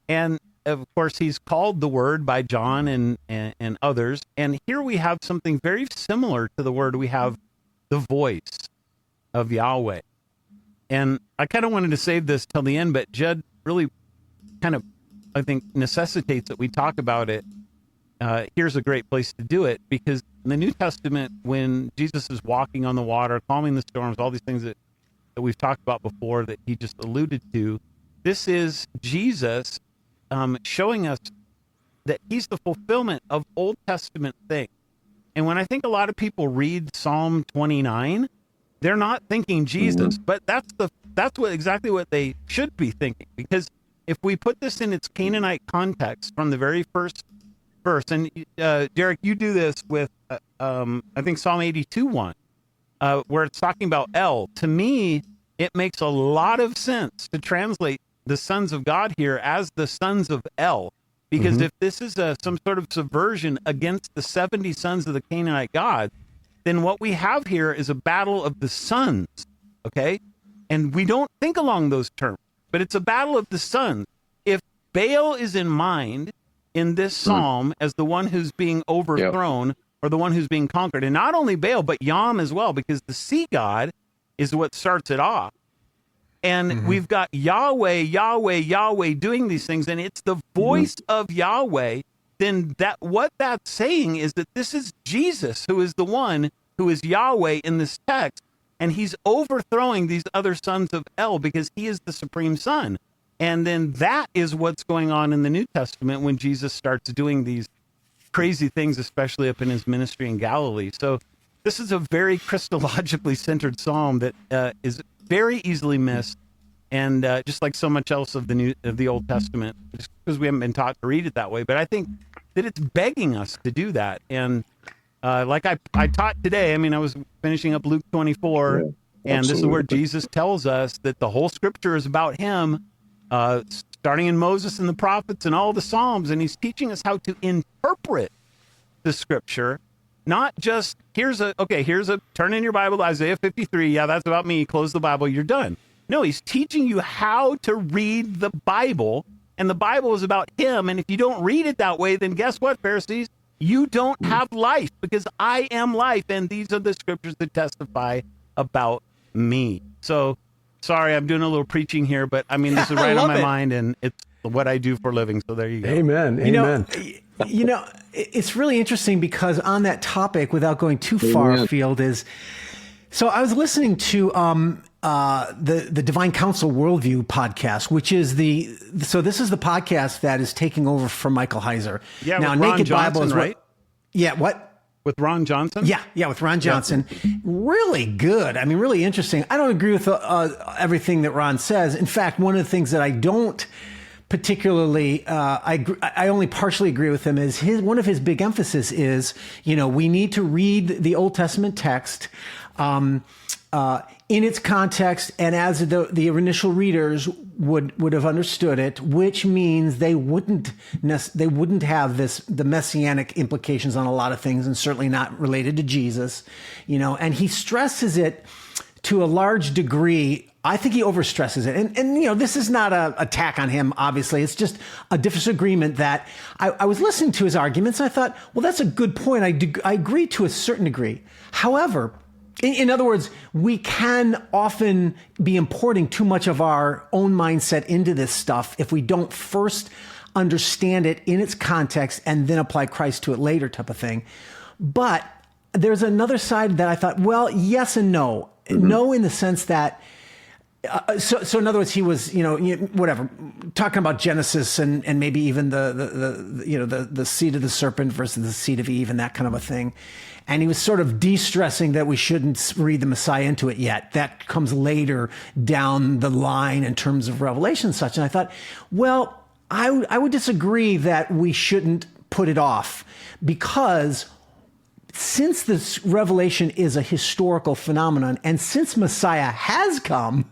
And of course, he's called the Word by John and others. And here we have something very similar to the Word. We have the voice of Yahweh. And I kind of wanted to save this till the end, but Judd really kind of, I think, necessitates that we talk about it. Here's a great place to do it, because in the New Testament, when Jesus is walking on the water, calming the storms, all these things that we've talked about before that he just alluded to, this is Jesus showing us that he's the fulfillment of Old Testament things. And when I think a lot of people read Psalm 29, they're not thinking Jesus, but that's exactly what they should be thinking. Because if we put this in its Canaanite context from the very first verse, and Derek, you do this with, I think Psalm 82:1, where it's talking about El. To me, it makes a lot of sense to translate the sons of God here as the sons of El. Because if this is some sort of subversion against the 70 sons of the Canaanite gods, then what we have here is a battle of the sons, okay? And we don't think along those terms, but it's a battle of the sons. If Baal is in mind in this psalm as the one who's being overthrown or the one who's being conquered, and not only Baal, but Yam as well, because the sea god is what starts it off. And we've got Yahweh, Yahweh, Yahweh doing these things, and it's the voice of Yahweh. Then what that's saying is that this is Jesus who is the one who is Yahweh in this text, and he's overthrowing these other sons of El because he is the supreme son. And then that is what's going on in the New Testament when Jesus starts doing these crazy things, especially up in his ministry in Galilee. So this is a very Christologically centered psalm that is very easily missed, and just like so much else of the Old Testament, just because we haven't been taught to read it that way. But I think that it's begging us to do that. And like I taught today, I mean, I was finishing up Luke 24, and this is where Jesus tells us that the whole Scripture is about him, starting in Moses and the prophets and all the Psalms, and he's teaching us how to interpret the Scripture. Not just, turn in your Bible to Isaiah 53. Yeah, that's about me. Close the Bible. You're done. No, he's teaching you how to read the Bible, and the Bible is about him. And if you don't read it that way, then guess what, Pharisees? You don't have life, because I am life, and these are the Scriptures that testify about me. So, sorry, I'm doing a little preaching here, but I mean, this is right on my mind, and it's what I do for a living. So there you go. Amen. Amen. You know, it's really interesting because on that topic, without going too far afield, so I was listening to the Divine Counsel Worldview podcast, which is this is the podcast that is taking over from Michael Heiser. Yeah, now with Ron Naked Johnson, Bible is right? What? With Ron Johnson? Yeah, with Ron Johnson. Really good. I mean, really interesting. I don't agree with everything that Ron says. In fact, one of the things that I don't particularly, I only partially agree with him, is one of his big emphasis is, we need to read the Old Testament text in its context and as the initial readers would have understood it, which means they wouldn't have the messianic implications on a lot of things, and certainly not related to Jesus, and he stresses it to a large degree. I think he overstresses it. And this is not an attack on him, obviously. It's just a disagreement that I was listening to his arguments, and I thought, well, that's a good point. I agree to a certain degree. However, In other words, we can often be importing too much of our own mindset into this stuff if we don't first understand it in its context and then apply Christ to it later, type of thing. But there's another side that I thought, well, yes and no. No, in the sense that, so in other words, he was, whatever, talking about Genesis and maybe even the seed of the serpent versus the seed of Eve and that kind of a thing. And he was sort of de-stressing that we shouldn't read the Messiah into it yet. That comes later down the line in terms of Revelation and such. And I thought, well, I would disagree that we shouldn't put it off, because since this revelation is a historical phenomenon, and since Messiah has come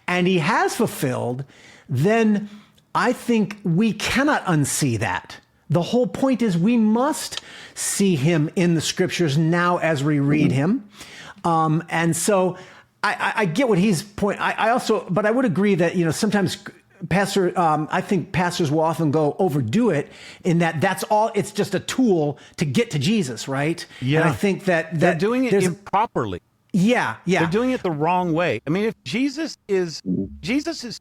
and he has fulfilled, then I think we cannot unsee that. The whole point is we must see him in the scriptures now as we read him. And so I get what he's point. I also, but I would agree that, sometimes I think pastors will often overdo it in that's all. It's just a tool to get to Jesus, right? Yeah. And I think that they're doing it improperly. Yeah. They're doing it the wrong way. I mean, if Jesus is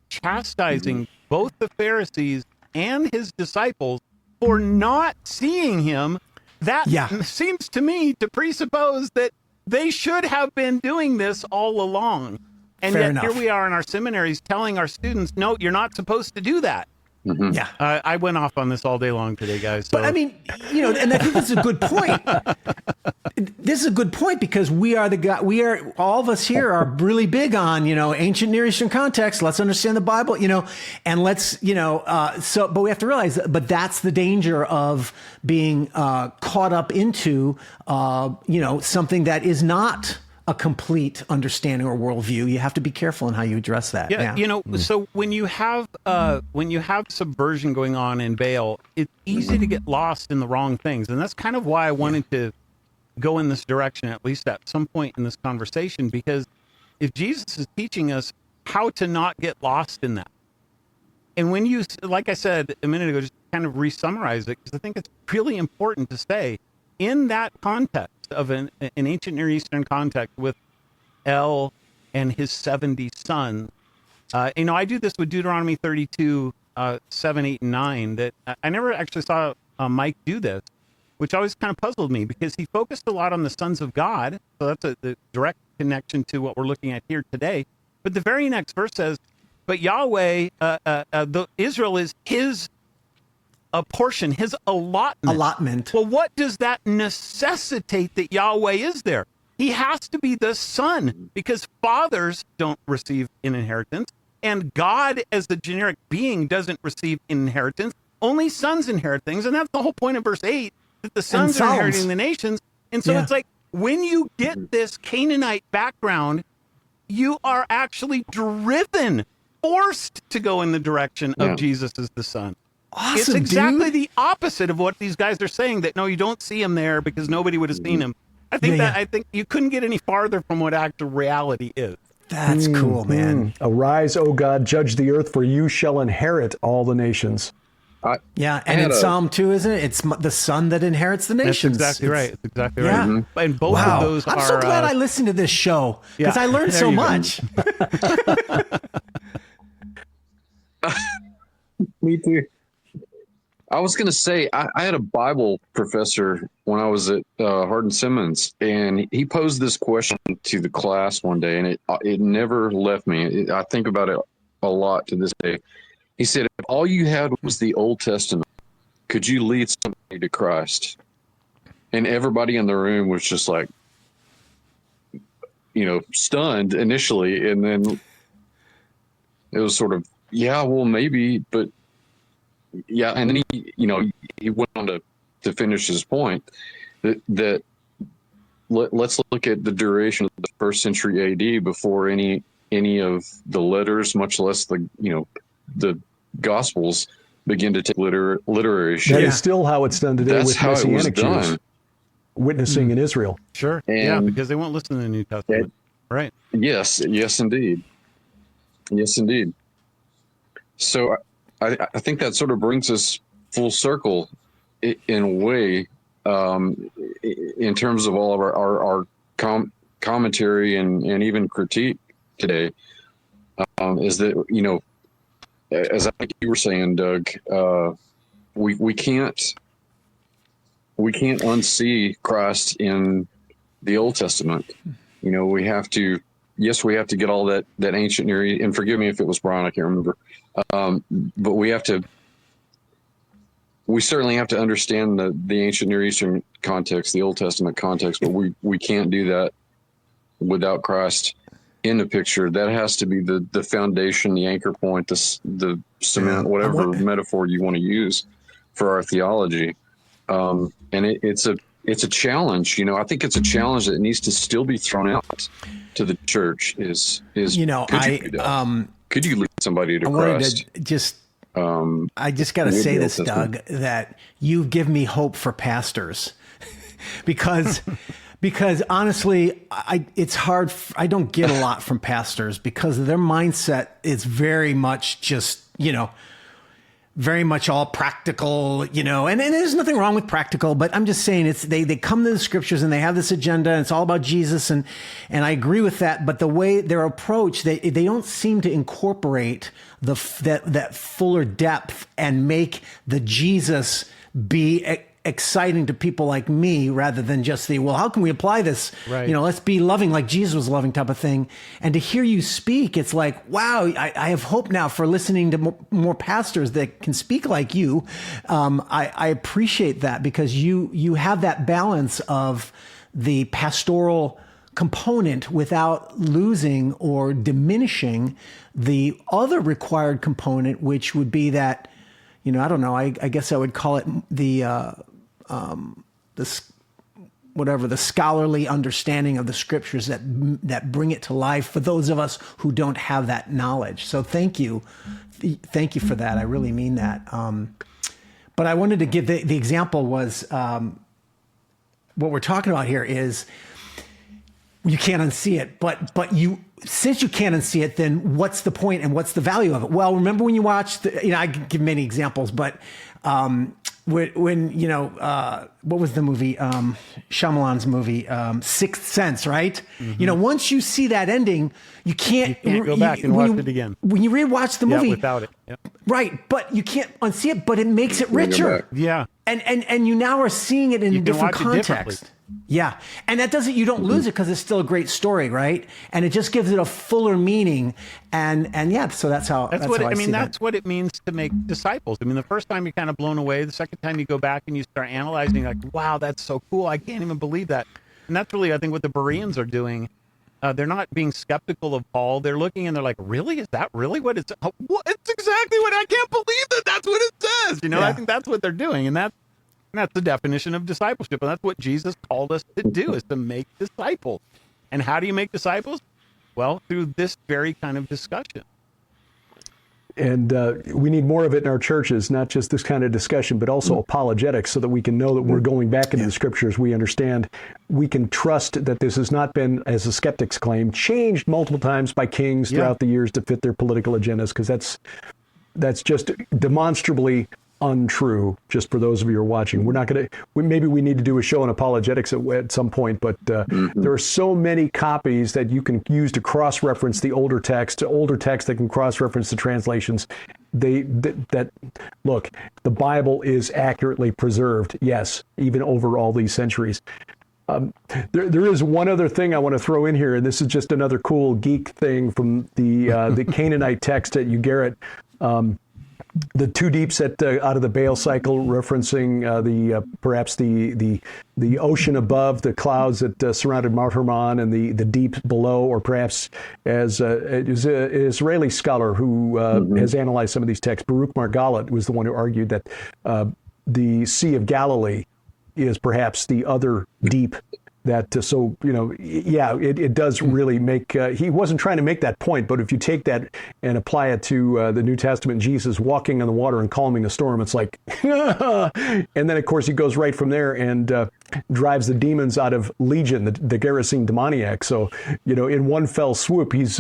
chastising both the Pharisees and his disciples for not seeing him, that seems to me to presuppose that they should have been doing this all along. And Fair yet enough. Here we are in our seminaries telling our students, no, you're not supposed to do that. Mm-hmm. Yeah. I went off on this all day long today, guys. So. But I mean, and I think this is a good point. This is a good point, because we are all of us here are really big on, ancient Near Eastern context. Let's understand the Bible, and let's, but we have to realize but that's the danger of being caught up into, something that is not a complete understanding or worldview. You have to be careful in how you address that. Yeah. So when you have subversion going on in Baal, it's easy to get lost in the wrong things. And that's kind of why I wanted to go in this direction, at least at some point in this conversation, because if Jesus is teaching us how to not get lost in that, and when you, like I said a minute ago, just kind of re-summarize it, because I think it's really important to say in that context of an ancient Near Eastern context with El and his 70 sons. I do this with Deuteronomy 32, 7, 8, and 9, that I never actually saw Mike do this, which always kind of puzzled me, because he focused a lot on the sons of God. So that's the direct connection to what we're looking at here today. But the very next verse says, but Yahweh, Israel is his a portion, his allotment. Well, what does that necessitate that Yahweh is there? He has to be the son, because fathers don't receive an inheritance, and God as the generic being doesn't receive an inheritance. Only sons inherit things, and that's the whole point of verse 8, that the sons are inheriting the nations. And so it's like, when you get this Canaanite background, you are actually forced to go in the direction of Jesus as the son. Awesome, it's exactly the opposite of what these guys are saying, that no, you don't see him there because nobody would have seen him. I think you couldn't get any farther from what actual reality is. That's cool, man. Arise, O God, judge the earth, for you shall inherit all the nations. And in Psalm 2, isn't it? It's the son that inherits the nations. That's exactly right. It's exactly right. Mm-hmm. And both of those I'm so glad I listened to this show, because I learned so much. Me too. I was going to say, I had a Bible professor when I was at Hardin-Simmons, and he posed this question to the class one day, and it never left me. I think about it a lot to this day. He said, if all you had was the Old Testament, could you lead somebody to Christ? And everybody in the room was just like, stunned initially. And then it was sort of, yeah, well, maybe, but yeah. And then he went on to finish his point that let's look at the duration of the first century AD before any of the letters, much less the Gospels, begin to take literary shape. That is still how it's done today. That's with how Messianic it was Jews done. witnessing in Israel. Sure. And because they won't listen to the New Testament. Right. Yes, indeed. Yes, indeed. So I think that sort of brings us full circle in a way, in terms of all of our commentary and even critique today, is that, you know, as I think you were saying, Doug, we can't unsee Christ in the Old Testament. You know, we have to get all that ancient Near East, and forgive me if it was Brian, I can't remember. But we certainly have to understand the ancient Near Eastern context, the Old Testament context, but we can't do that without Christ in the picture. That has to be the foundation, the anchor point, the cement, whatever metaphor you want to use for our theology. And it's a challenge. You know, I think it's a challenge that needs to still be thrown out to the church. Could you lead somebody to Christ? I just got to say this, Doug, that you've given me hope for pastors because honestly, it's hard. I don't get a lot from pastors because their mindset is very much just, you know, very much all practical, you know, and there's nothing wrong with practical, but I'm just saying they come to the scriptures and they have this agenda and it's all about Jesus. And I agree with that. But the way their approach, they don't seem to incorporate that fuller depth and make the Jesus be exciting to people like me rather than just how can we apply this? Right. You know, let's be loving like Jesus was loving type of thing. And to hear you speak, it's like, wow, I have hope now for listening to more pastors that can speak like you. I appreciate that because you have that balance of the pastoral component without losing or diminishing the other required component, which would be that, you know, I don't know, I guess I would call it the scholarly understanding of the scriptures that bring it to life for those of us who don't have that knowledge. So thank you for that. I really mean that. But I wanted to give the example was what we're talking about here is you can't unsee it, but since you can't unsee it, then what's the point and what's the value of it? Well, remember when you watched, I can give many examples, but when you know, what was the movie, Shyamalan's movie, Sixth Sense, right? Mm-hmm. You know, once you see that ending, you can't go back and watch it again. When you rewatch the movie, without it, yep. Right? But you can't unsee it, but it makes it richer. Yeah, and you now are seeing it in a different context. Yeah. And that doesn't, you don't lose it because it's still a great story, right? And it just gives it a fuller meaning. And yeah, so that's how that's what it means to make disciples. I mean, the first time you're kind of blown away, the second time you go back and you start analyzing, like, wow, that's so cool. I can't even believe that. And that's really, I think, what the Bereans are doing. They're not being skeptical of Paul. They're looking and they're like, really? Is that really what it's? It's exactly what I can't believe that that's what it says. You know, yeah. I think that's what they're doing. And that's the definition of discipleship. And that's what Jesus called us to do, is to make disciples. And how do you make disciples? Well, through this very kind of discussion. And we need more of it in our churches, not just this kind of discussion, but also apologetics, so that we can know that we're going back into the scriptures. We understand, we can trust that this has not been, as the skeptics claim, changed multiple times by kings throughout the years to fit their political agendas, because that's just demonstrably untrue. Just for those of you who are watching, we're not going to. Maybe we need to do a show on apologetics at some point. But there are so many copies that you can use to cross-reference the older text that can cross-reference the translations. Look, the Bible is accurately preserved. Yes, even over all these centuries. There is one other thing I want to throw in here, and this is just another cool geek thing from the Canaanite text at Ugarit. The two deeps out of the Baal cycle, referencing perhaps the ocean above, the clouds that surrounded Mount Hermon, and the deep below, or perhaps as an Israeli scholar who has analyzed some of these texts, Baruch Margalit was the one who argued that the Sea of Galilee is perhaps the other deep. It does really make, he wasn't trying to make that point, but if you take that and apply it to the New Testament, Jesus walking on the water and calming a storm, it's like, and then of course he goes right from there and drives the demons out of Legion, the Gerasene demoniac. So, in one fell swoop, he's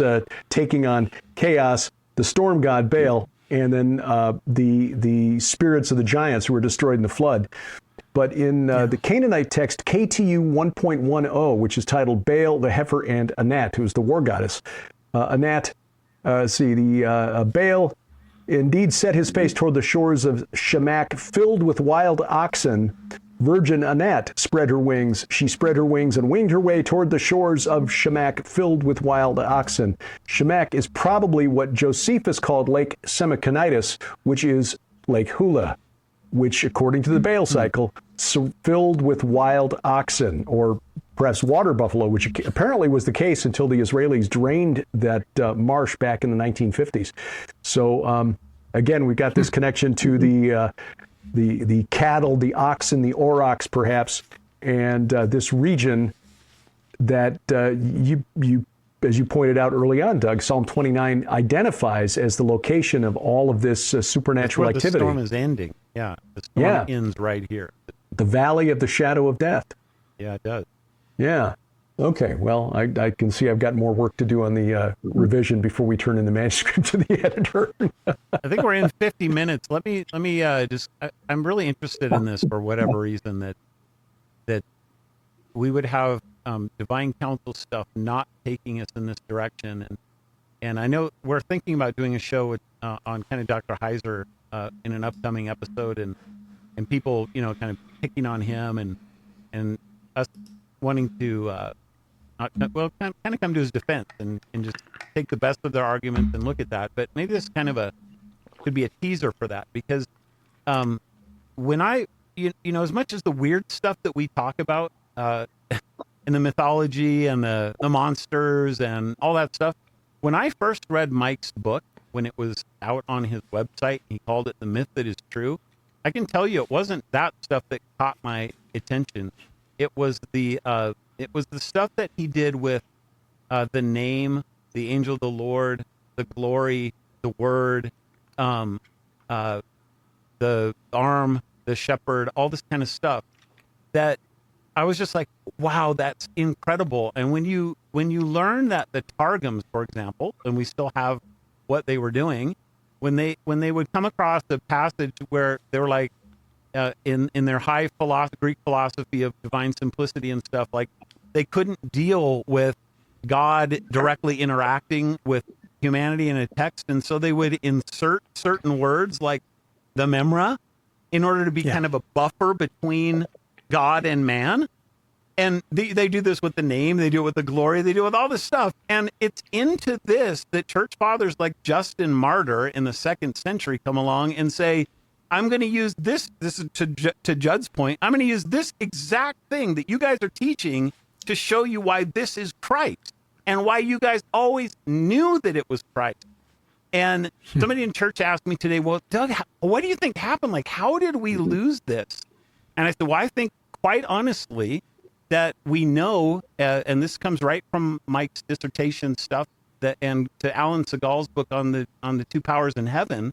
taking on chaos, the storm god Baal, and then the spirits of the giants who were destroyed in the flood. But in the Canaanite text, KTU 1.10, which is titled Baal, the Heifer, and Anat, who's the war goddess. Anat, Baal indeed set his face toward the shores of Shemak, filled with wild oxen. Virgin Anat spread her wings. She spread her wings and winged her way toward the shores of Shemak, filled with wild oxen. Shemak is probably what Josephus called Lake Semachonitis, which is Lake Hula, which, according to the Baal cycle, filled with wild oxen, or perhaps water buffalo, which apparently was the case until the Israelis drained that marsh back in the 1950s. So again, we've got this connection to the cattle, the oxen, the aurochs, perhaps, and this region that you as you pointed out early on, Doug, Psalm 29 identifies as the location of all of this supernatural activity. The storm is ending. Yeah, the storm ends right here. The valley of the shadow of death. Yeah, it does. Yeah. Okay. Well, I can see I've got more work to do on the revision before we turn in the manuscript to the editor. I think we're in 50 minutes. Let me I'm really interested in this for whatever reason that we would have divine counsel stuff not taking us in this direction. And I know we're thinking about doing a show with, on kind of Dr. Heiser in an upcoming episode, and people, kind of picking on him and us wanting to, kind of come to his defense and just take the best of their arguments and look at that. But maybe this kind of could be a teaser for that, because when as much as the weird stuff that we talk about in the mythology and the monsters and all that stuff, when I first read Mike's book, when it was out on his website, he called it The Myth That Is True. I can tell you it wasn't that stuff that caught my attention. It was the stuff that he did with the name, the angel of the Lord, the glory, the word, the arm, the shepherd, all this kind of stuff that I was just like, wow, that's incredible. And when you learn that the Targums, for example, and we still have what they were doing, when they would come across a passage where they were like, in their high Greek philosophy of divine simplicity and stuff, like they couldn't deal with God directly interacting with humanity in a text, and so they would insert certain words like the memra in order to be kind of a buffer between God and man. And they do this with the name, they do it with the glory, they do it with all this stuff. And it's into this that church fathers like Justin Martyr in the 2nd century come along and say, I'm going to use this is to Judd's point, I'm going to use this exact thing that you guys are teaching to show you why this is Christ and why you guys always knew that it was Christ. And somebody in church asked me today, well, Doug, what do you think happened? Like, how did we lose this? And I said, well, I think quite honestly that we know, and this comes right from Mike's dissertation stuff, and to Alan Segal's book on the two powers in heaven.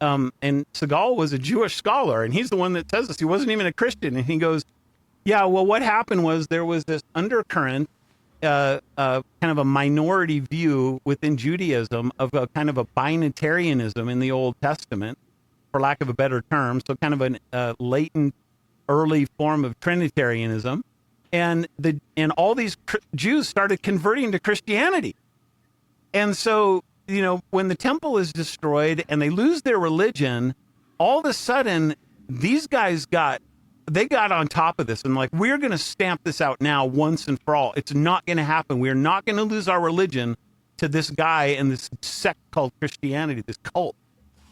And Segal was a Jewish scholar, and he's the one that says this. He wasn't even a Christian, and he goes, yeah, well, what happened was there was this undercurrent, kind of a minority view within Judaism of a kind of a binitarianism in the Old Testament, for lack of a better term. So kind of a latent early form of Trinitarianism. And all these Jews started converting to Christianity. And so, when the temple is destroyed and they lose their religion, all of a sudden these guys got on top of this and like, we're going to stamp this out now once and for all. It's not going to happen. We're not going to lose our religion to this guy and this sect called Christianity, this cult.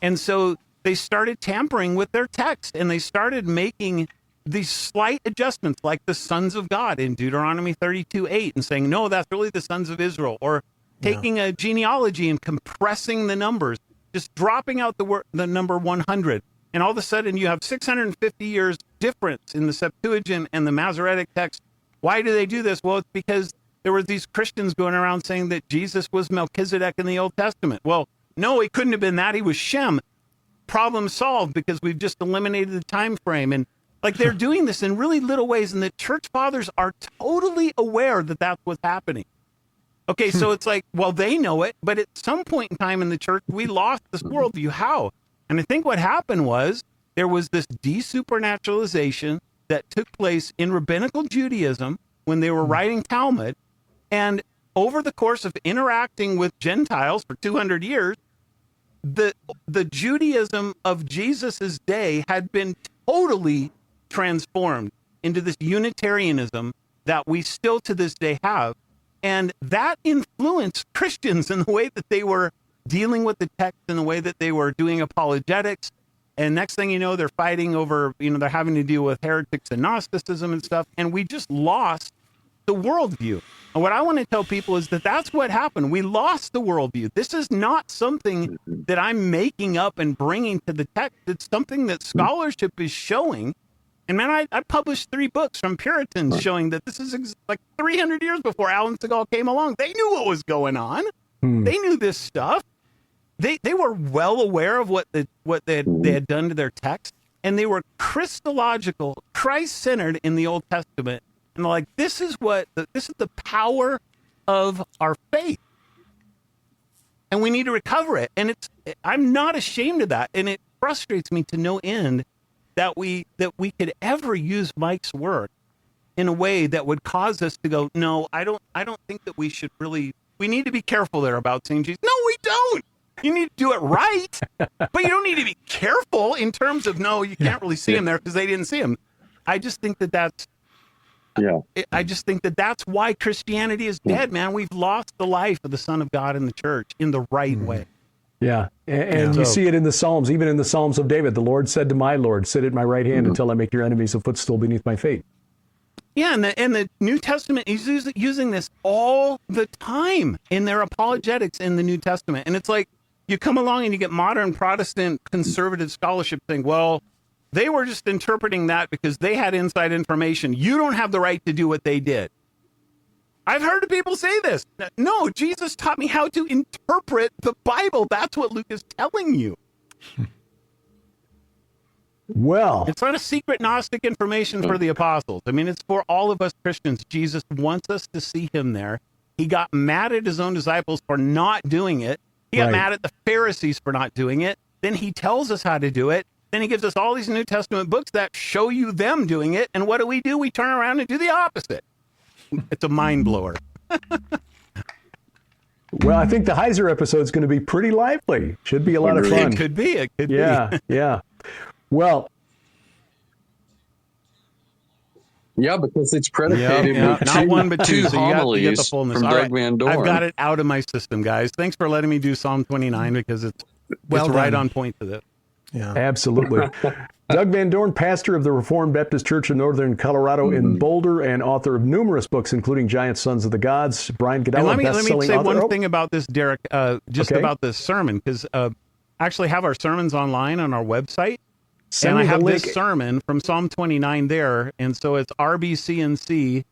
And so they started tampering with their text, and they started making these slight adjustments, like the sons of God in Deuteronomy 32:8, and saying, no, that's really the sons of Israel, or taking a genealogy and compressing the numbers, just dropping out the number 100. And all of a sudden you have 650 years difference in the Septuagint and the Masoretic text. Why do they do this? Well, it's because there were these Christians going around saying that Jesus was Melchizedek in the Old Testament. Well, no, he couldn't have been that. He was Shem. Problem solved, because we've just eliminated the time frame. And like, they're doing this in really little ways, and the church fathers are totally aware that that's what's happening. Okay, so it's like, well, they know it, but at some point in time in the church, we lost this worldview. How? And I think what happened was there was this desupernaturalization that took place in rabbinical Judaism when they were writing Talmud. And over the course of interacting with Gentiles for 200 years, the Judaism of Jesus's day had been totally transformed into this Unitarianism that we still to this day have. And that influenced Christians in the way that they were dealing with the text, in the way that they were doing apologetics. And next thing you know, they're fighting over, they're having to deal with heretics and Gnosticism and stuff. And we just lost the worldview. And what I want to tell people is that that's what happened. We lost the worldview. This is not something that I'm making up and bringing to the text. It's something that scholarship is showing. And man, I published 3 books from Puritans showing that this is like 300 years before Alan Segal came along. They knew what was going on. They knew this stuff. They were well aware of what they had done to their text, and they were Christological, Christ-centered in the Old Testament. And they're like, this is the power of our faith, and we need to recover it. And I'm not ashamed of that, and it frustrates me to no end that we could ever use Mike's work in a way that would cause us to go, no, I don't think that we should really. We need to be careful there about seeing Jesus. No, we don't. You need to do it right, but you don't need to be careful in terms of, no, you can't really see him there because they didn't see him. I just think that's why Christianity is dead, man. We've lost the life of the Son of God in the church in the right way. Yeah, and you see it in the Psalms, even in the Psalms of David. The Lord said to my Lord, sit at my right hand until I make your enemies a footstool beneath my feet. Yeah, and the New Testament is using this all the time in their apologetics in the New Testament. And it's like, you come along and you get modern Protestant conservative scholarship think, well, they were just interpreting that because they had inside information. You don't have the right to do what they did. I've heard people say this. No, Jesus taught me how to interpret the Bible. That's what Luke is telling you. Well, it's not a secret Gnostic information for the apostles. I mean, it's for all of us Christians. Jesus wants us to see him there. He got mad at his own disciples for not doing it. He got mad at the Pharisees for not doing it. Then he tells us how to do it. Then he gives us all these New Testament books that show you them doing it. And what do? We turn around and do the opposite. It's a mind blower. Well, I think the Heiser episode is going to be pretty lively. Should be a lot of fun. It could be. Yeah. Well, yeah, because it's predicated with not one but two. So homilies you get the fullness. from All Doug right. Van Dorn. I've got it out of my system, guys. Thanks for letting me do Psalm 29 because it's right on point to this. Yeah, absolutely. Doug Van Dorn, pastor of the Reformed Baptist Church in Northern Colorado in Boulder and author of numerous books, including Giant Sons of the Gods. Brian Goodell, let me say author. one thing about this, Derek, about this sermon, because I actually have our sermons online on our website. And I have this sermon from Psalm 29 there. And so it's rbcnc.com.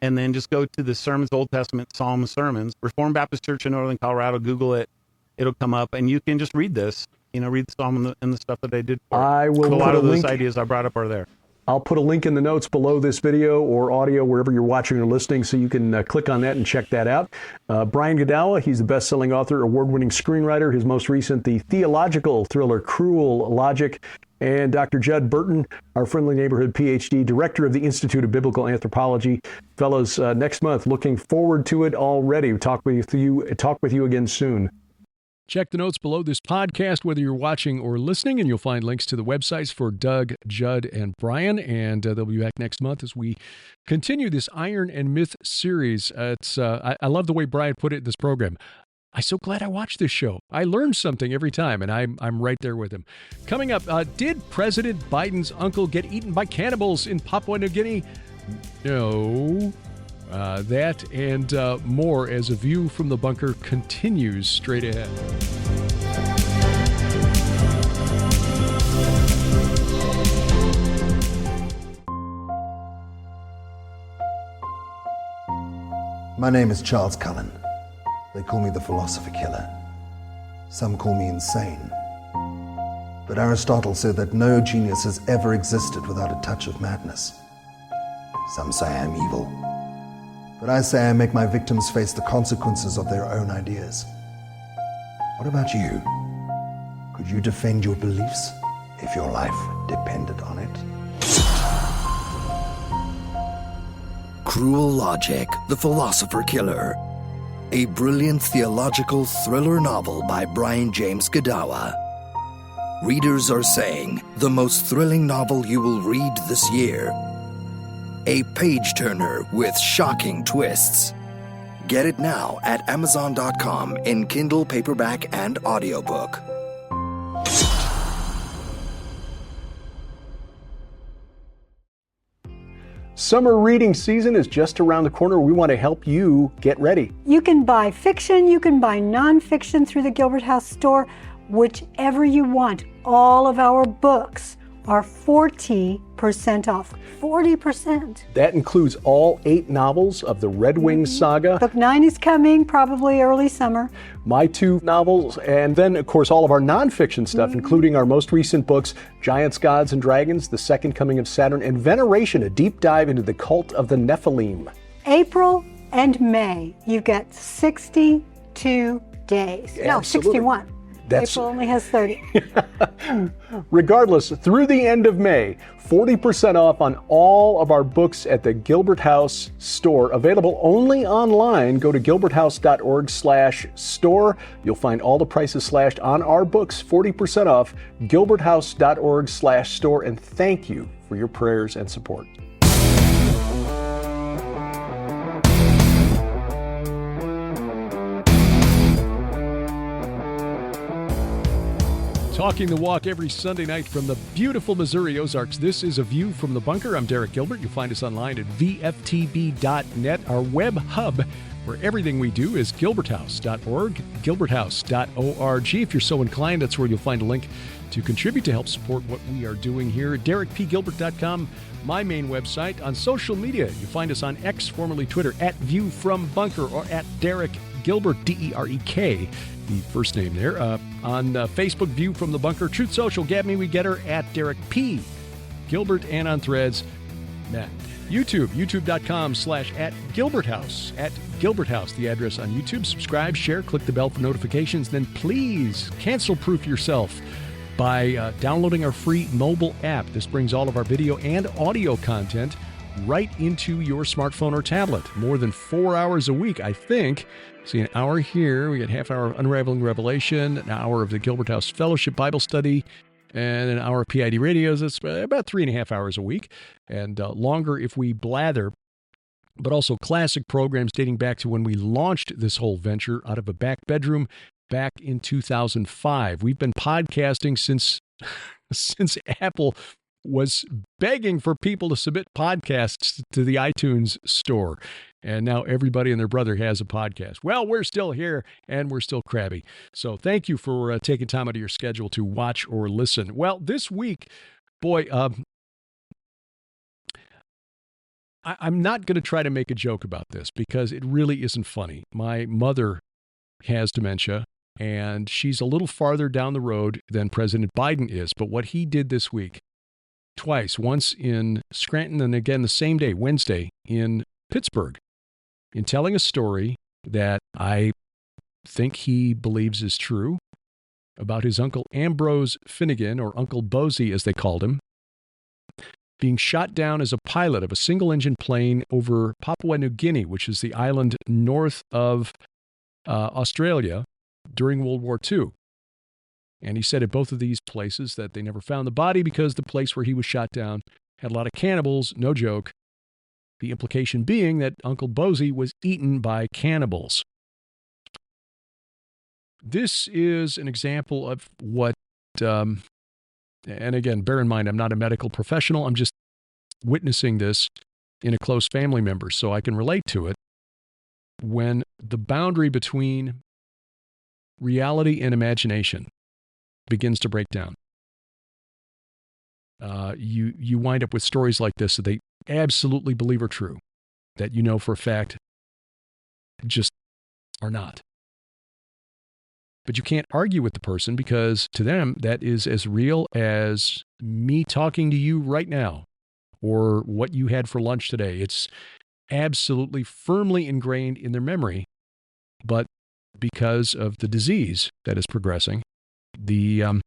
And then just go to the Sermons, Old Testament Psalm Sermons, Reformed Baptist Church in Northern Colorado. Google it. It'll come up. And you can just read this, read the Psalm and the stuff that I did. I will a lot of those ideas I brought up are there. I'll put a link in the notes below this video or audio, wherever you're watching or listening, so you can click on that and check that out. Brian Goodell, he's the best-selling author, award-winning screenwriter. His most recent, the theological thriller Cruel Logic. And Dr. Judd Burton, our friendly neighborhood PhD, director of the Institute of Biblical Anthropology. Fellows, next month, looking forward to it already. Talk with you again soon. Check the notes below this podcast, whether you're watching or listening, and you'll find links to the websites for Doug, Judd, and Brian. And they'll be back next month as we continue this Iron and Myth series. I love the way Brian put it in this program. I'm so glad I watched this show. I learned something every time, and I'm right there with him. Coming up, did President Biden's uncle get eaten by cannibals in Papua New Guinea? No. That and more as A View from the Bunker continues straight ahead. My name is Charles Cullen. They call me the philosopher killer. Some call me insane. But Aristotle said that no genius has ever existed without a touch of madness. Some say I'm evil. But I say I make my victims face the consequences of their own ideas. What about you? Could you defend your beliefs? if your life depended on it. Cruel Logic, the Philosopher Killer. A brilliant theological thriller novel by Brian James Godawa. Readers are saying the most thrilling novel you will read this year. A page-turner with shocking twists. Get it now at Amazon.com in Kindle paperback and audiobook. Summer reading season is just around the corner. We want to help you get ready. You can buy fiction, you can buy nonfiction through the Gilbert House store, whichever you want. All of our books are 40% off. 40%. That includes all 8 novels of the Red Wings saga. Book 9 is coming, probably early summer. My 2 novels, and then, of course, all of our nonfiction stuff, including our most recent books, Giants, Gods, and Dragons, The Second Coming of Saturn, and Veneration, a deep dive into the cult of the Nephilim. April and May, you get 62 days. No, Absolutely. 61. April only has 30. Regardless, through the end of May, 40% off on all of our books at the Gilbert House store. Available only online. Go to gilberthouse.org/store. You'll find all the prices slashed on our books, 40% off, gilberthouse.org/store. And thank you for your prayers and support. Talking the walk every Sunday night from the beautiful Missouri Ozarks. This is A View from the Bunker. I'm Derek Gilbert. You'll find us online at VFTB.net, our web hub, where everything we do is gilberthouse.org, gilberthouse.org. If you're so inclined, that's where you'll find a link to contribute to help support what we are doing here. DerekPGilbert.com, my main website. On social media, you find us on X, formerly Twitter, at View from Bunker, or at Derek Gilbert, D-E-R-E-K, the first name there. On Facebook, View from the Bunker. Truth Social, get me, we get her, at Derek P. Gilbert, and on Threads, Matt. YouTube, youtube.com/@GilbertHouse, at Gilbert House, the address on YouTube. Subscribe, share, click the bell for notifications. Then please cancel-proof yourself by downloading our free mobile app. This brings all of our video and audio content right into your smartphone or tablet. More than 4 hours a week, I think. See, an hour here, we get half hour of Unraveling Revelation, an hour of the Gilbert House Fellowship Bible Study, and an hour of PID radios. That's about 3.5 hours a week, and longer if we blather, but also classic programs dating back to when we launched this whole venture out of a back bedroom back in 2005. We've been podcasting since Apple was begging for people to submit podcasts to the iTunes store. And now everybody and their brother has a podcast. Well, we're still here, and we're still crabby. So thank you for taking time out of your schedule to watch or listen. Well, this week, boy, I'm not going to try to make a joke about this because it really isn't funny. My mother has dementia, and she's a little farther down the road than President Biden is. But what he did this week, twice, once in Scranton and again the same day, Wednesday, in Pittsburgh, in telling a story that I think he believes is true about his Uncle Ambrose Finnegan, or Uncle Bosie as they called him, being shot down as a pilot of a single-engine plane over Papua New Guinea, which is the island north of Australia, during World War II. And he said at both of these places that they never found the body because the place where he was shot down had a lot of cannibals, no joke. The implication being that Uncle Bosie was eaten by cannibals. This is an example of what, and again, bear in mind, I'm not a medical professional. I'm just witnessing this in a close family member, so I can relate to it. When the boundary between reality and imagination begins to break down, you wind up with stories like this that they absolutely believe are true, that you know for a fact just are not. But you can't argue with the person because to them that is as real as me talking to you right now or what you had for lunch today. It's absolutely firmly ingrained in their memory. But because of the disease that is progressing, the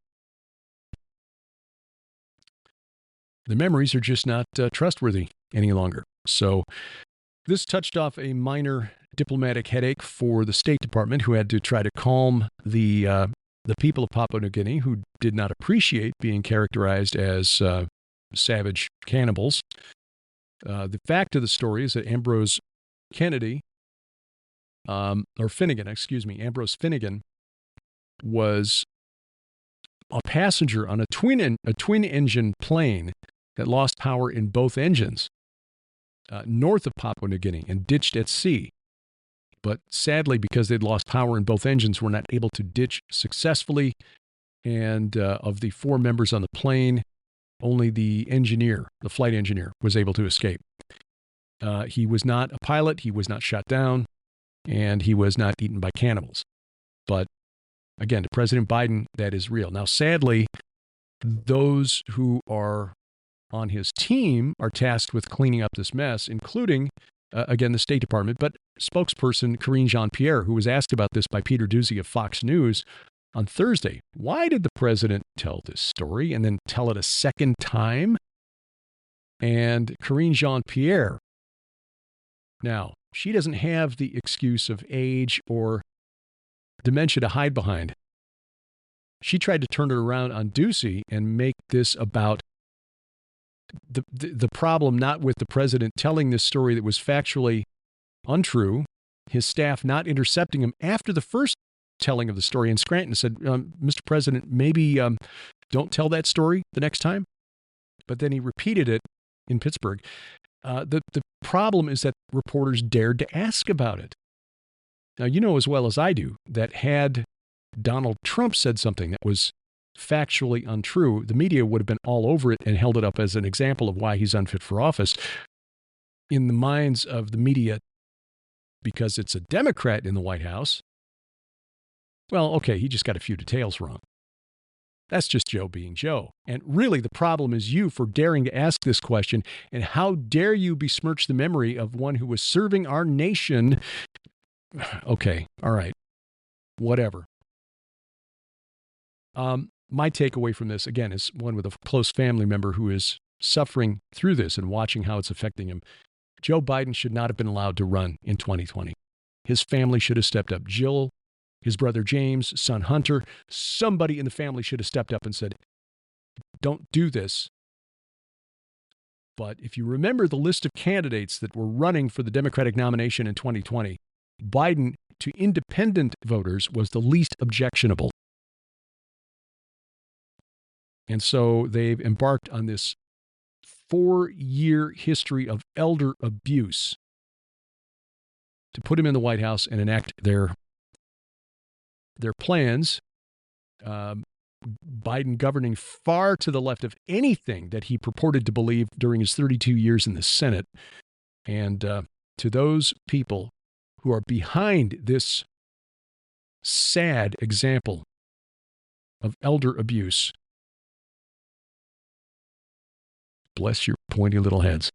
The memories are just not trustworthy any longer. So this touched off a minor diplomatic headache for the State Department, who had to try to calm the people of Papua New Guinea, who did not appreciate being characterized as savage cannibals. The fact of the story is that Ambrose Finnegan was a passenger on a twin engine plane that lost power in both engines north of Papua New Guinea and ditched at sea. But sadly, because they'd lost power in both engines, were not able to ditch successfully. And of the 4 members on the plane, only the flight engineer, was able to escape. He was not a pilot, he was not shot down, and he was not eaten by cannibals. But again, to President Biden, that is real. Now, sadly, those who are on his team are tasked with cleaning up this mess, including, again, the State Department, but spokesperson Karine Jean-Pierre, who was asked about this by Peter Doocy of Fox News on Thursday. Why did the president tell this story and then tell it a second time? And Karine Jean-Pierre, now, she doesn't have the excuse of age or dementia to hide behind. She tried to turn it around on Doocy and make this about the problem not with the president telling this story that was factually untrue, his staff not intercepting him after the first telling of the story in Scranton, said, Mr. President, maybe don't tell that story the next time. But then he repeated it in Pittsburgh. The problem is that reporters dared to ask about it. Now, you know as well as I do that had Donald Trump said something that was factually untrue, the media would have been all over it and held it up as an example of why he's unfit for office. In the minds of the media, because it's a Democrat in the White House, well, okay, he just got a few details wrong. That's just Joe being Joe. And really, the problem is you for daring to ask this question. And how dare you besmirch the memory of one who was serving our nation? Okay, all right, whatever. My takeaway from this, again, is one with a close family member who is suffering through this and watching how it's affecting him. Joe Biden should not have been allowed to run in 2020. His family should have stepped up. Jill, his brother James, son Hunter, somebody in the family should have stepped up and said, don't do this. But if you remember the list of candidates that were running for the Democratic nomination in 2020, Biden, to independent voters, was the least objectionable. And so they've embarked on this 4-year history of elder abuse to put him in the White House and enact their plans. Biden governing far to the left of anything that he purported to believe during his 32 years in the Senate. And to those people who are behind this sad example of elder abuse, bless your pointy little heads.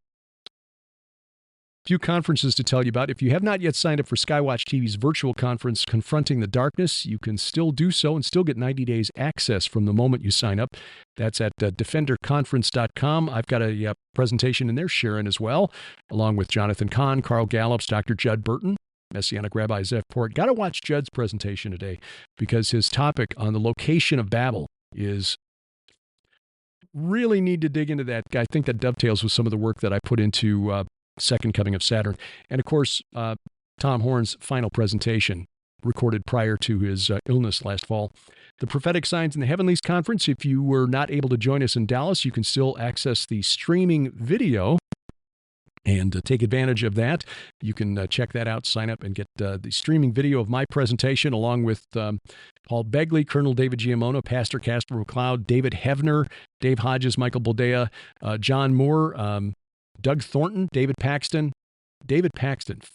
Few conferences to tell you about. If you have not yet signed up for Skywatch TV's virtual conference, Confronting the Darkness, you can still do so and still get 90 days access from the moment you sign up. That's at defenderconference.com. I've got a presentation in there, Sharon as well, along with Jonathan Kahn, Carl Gallups, Dr. Judd Burton, Messianic Rabbi Zev Port. Got to watch Judd's presentation today because his topic on the location of Babel is really need to dig into that. I think that dovetails with some of the work that I put into Second Coming of Saturn. And of course, Tom Horn's final presentation recorded prior to his illness last fall. The Prophetic Signs in the Heavenlies Conference. If you were not able to join us in Dallas, you can still access the streaming video and take advantage of that. You can check that out, sign up, and get the streaming video of my presentation along with Paul Begley, Colonel David Giamono, Pastor Casper McLeod, David Hevner, Dave Hodges, Michael Boldea, John Moore, Doug Thornton, David Paxton,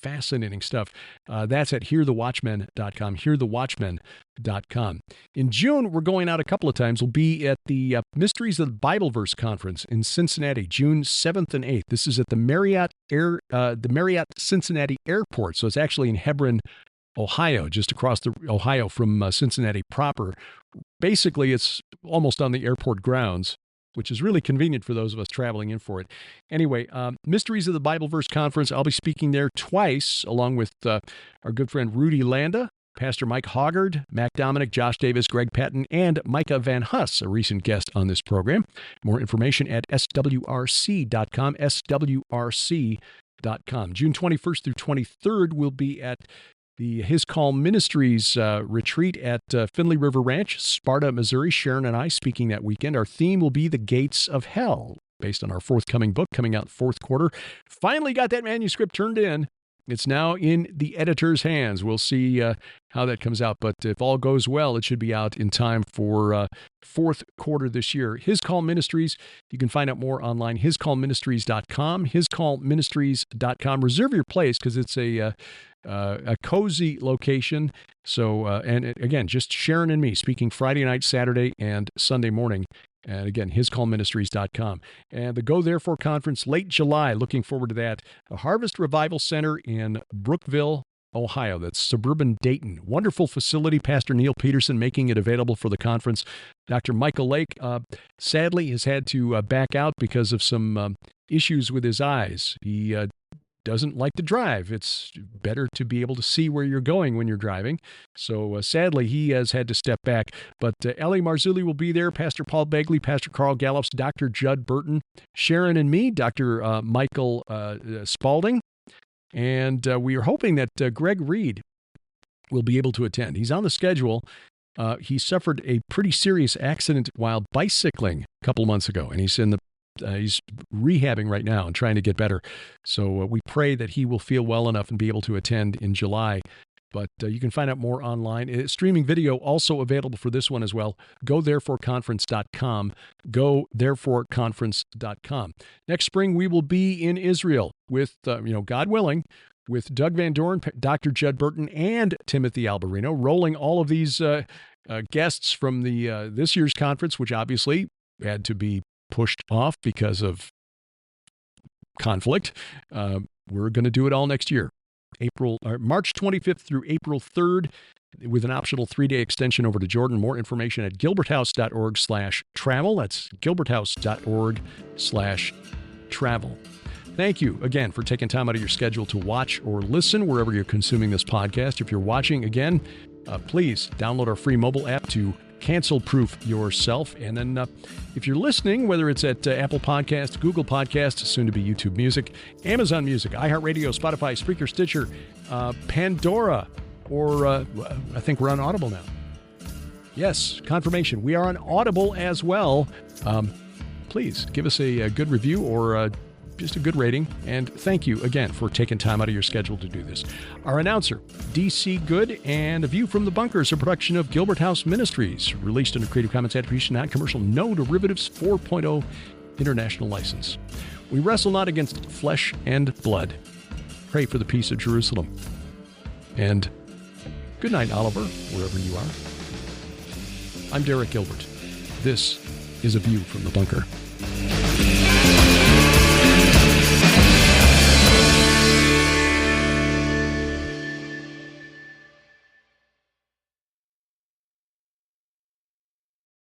fascinating stuff. That's at hearthewatchmen.com, hearthewatchmen.com. In June, we're going out a couple of times. We'll be at the Mysteries of the Bible Verse Conference in Cincinnati, June 7th and 8th. This is at the Marriott Cincinnati Airport. So it's actually in Hebron, Ohio, just across the Ohio from Cincinnati proper. Basically, it's almost on the airport grounds. which is really convenient for those of us traveling in for it. Anyway, Mysteries of the Bible Verse Conference. I'll be speaking there twice, along with our good friend Rudy Landa, Pastor Mike Hoggard, Mac Dominic, Josh Davis, Greg Patton, and Micah Van Huss, a recent guest on this program. More information at swrc.com, swrc.com. June 21st through 23rd, we'll be at the His Call Ministries retreat at Finley River Ranch, Sparta, Missouri. Sharon and I speaking that weekend. Our theme will be The Gates of Hell, based on our forthcoming book coming out fourth quarter. Finally got that manuscript turned in. It's now in the editor's hands. We'll see how that comes out. But if all goes well, it should be out in time for fourth quarter this year. His Call Ministries, you can find out more online, hiscallministries.com, hiscallministries.com. Reserve your place because it's a cozy location. So, and again, just Sharon and me speaking Friday night, Saturday, and Sunday morning. And again, hiscallministries.com. And the Go Therefore Conference, late July. Looking forward to that. A Harvest Revival Center in Brookville, Ohio. That's suburban Dayton. Wonderful facility. Pastor Neil Peterson making it available for the conference. Dr. Michael Lake, sadly, has had to back out because of some issues with his eyes. He doesn't like to drive. It's better to be able to see where you're going when you're driving. So sadly, he has had to step back. But Ellie Marzulli will be there, Pastor Paul Begley, Pastor Carl Gallups, Dr. Judd Burton, Sharon and me, Dr. Michael Spalding. And we are hoping that Greg Reed will be able to attend. He's on the schedule. He suffered a pretty serious accident while bicycling a couple months ago, and he's rehabbing right now and trying to get better. So we pray that he will feel well enough and be able to attend in July. But you can find out more online. Streaming video also available for this one as well. GoThereforeConference.com. GoThereforeConference.com. Next spring, we will be in Israel with, God willing, with Doug Van Dorn, Dr. Judd Burton, and Timothy Alberino, rolling all of these guests from the this year's conference, which obviously had to be pushed off because of conflict. We're going to do it all next year. March 25th through April 3rd, with an optional 3-day extension over to Jordan. More information at gilberthouse.org/travel. That's gilberthouse.org/travel. Thank you again for taking time out of your schedule to watch or listen wherever you're consuming this podcast. If you're watching again, please download our free mobile app to cancel-proof yourself. And then if you're listening, whether it's at Apple Podcasts, Google Podcasts, soon to be YouTube Music, Amazon Music, iHeartRadio, Spotify, Spreaker, Stitcher, Pandora, or I think we're on Audible now. Yes, confirmation. We are on Audible as well. Please give us a good review or just a good rating. And thank you again for taking time out of your schedule to do this. Our announcer, D.C. Good, and A View from the Bunker is a production of Gilbert House Ministries, released under Creative Commons Attribution, non-commercial, no derivatives 4.0 international license. We wrestle not against flesh and blood. Pray for the peace of Jerusalem. And good night, Oliver, wherever you are. I'm Derek Gilbert. This is A View from the Bunker.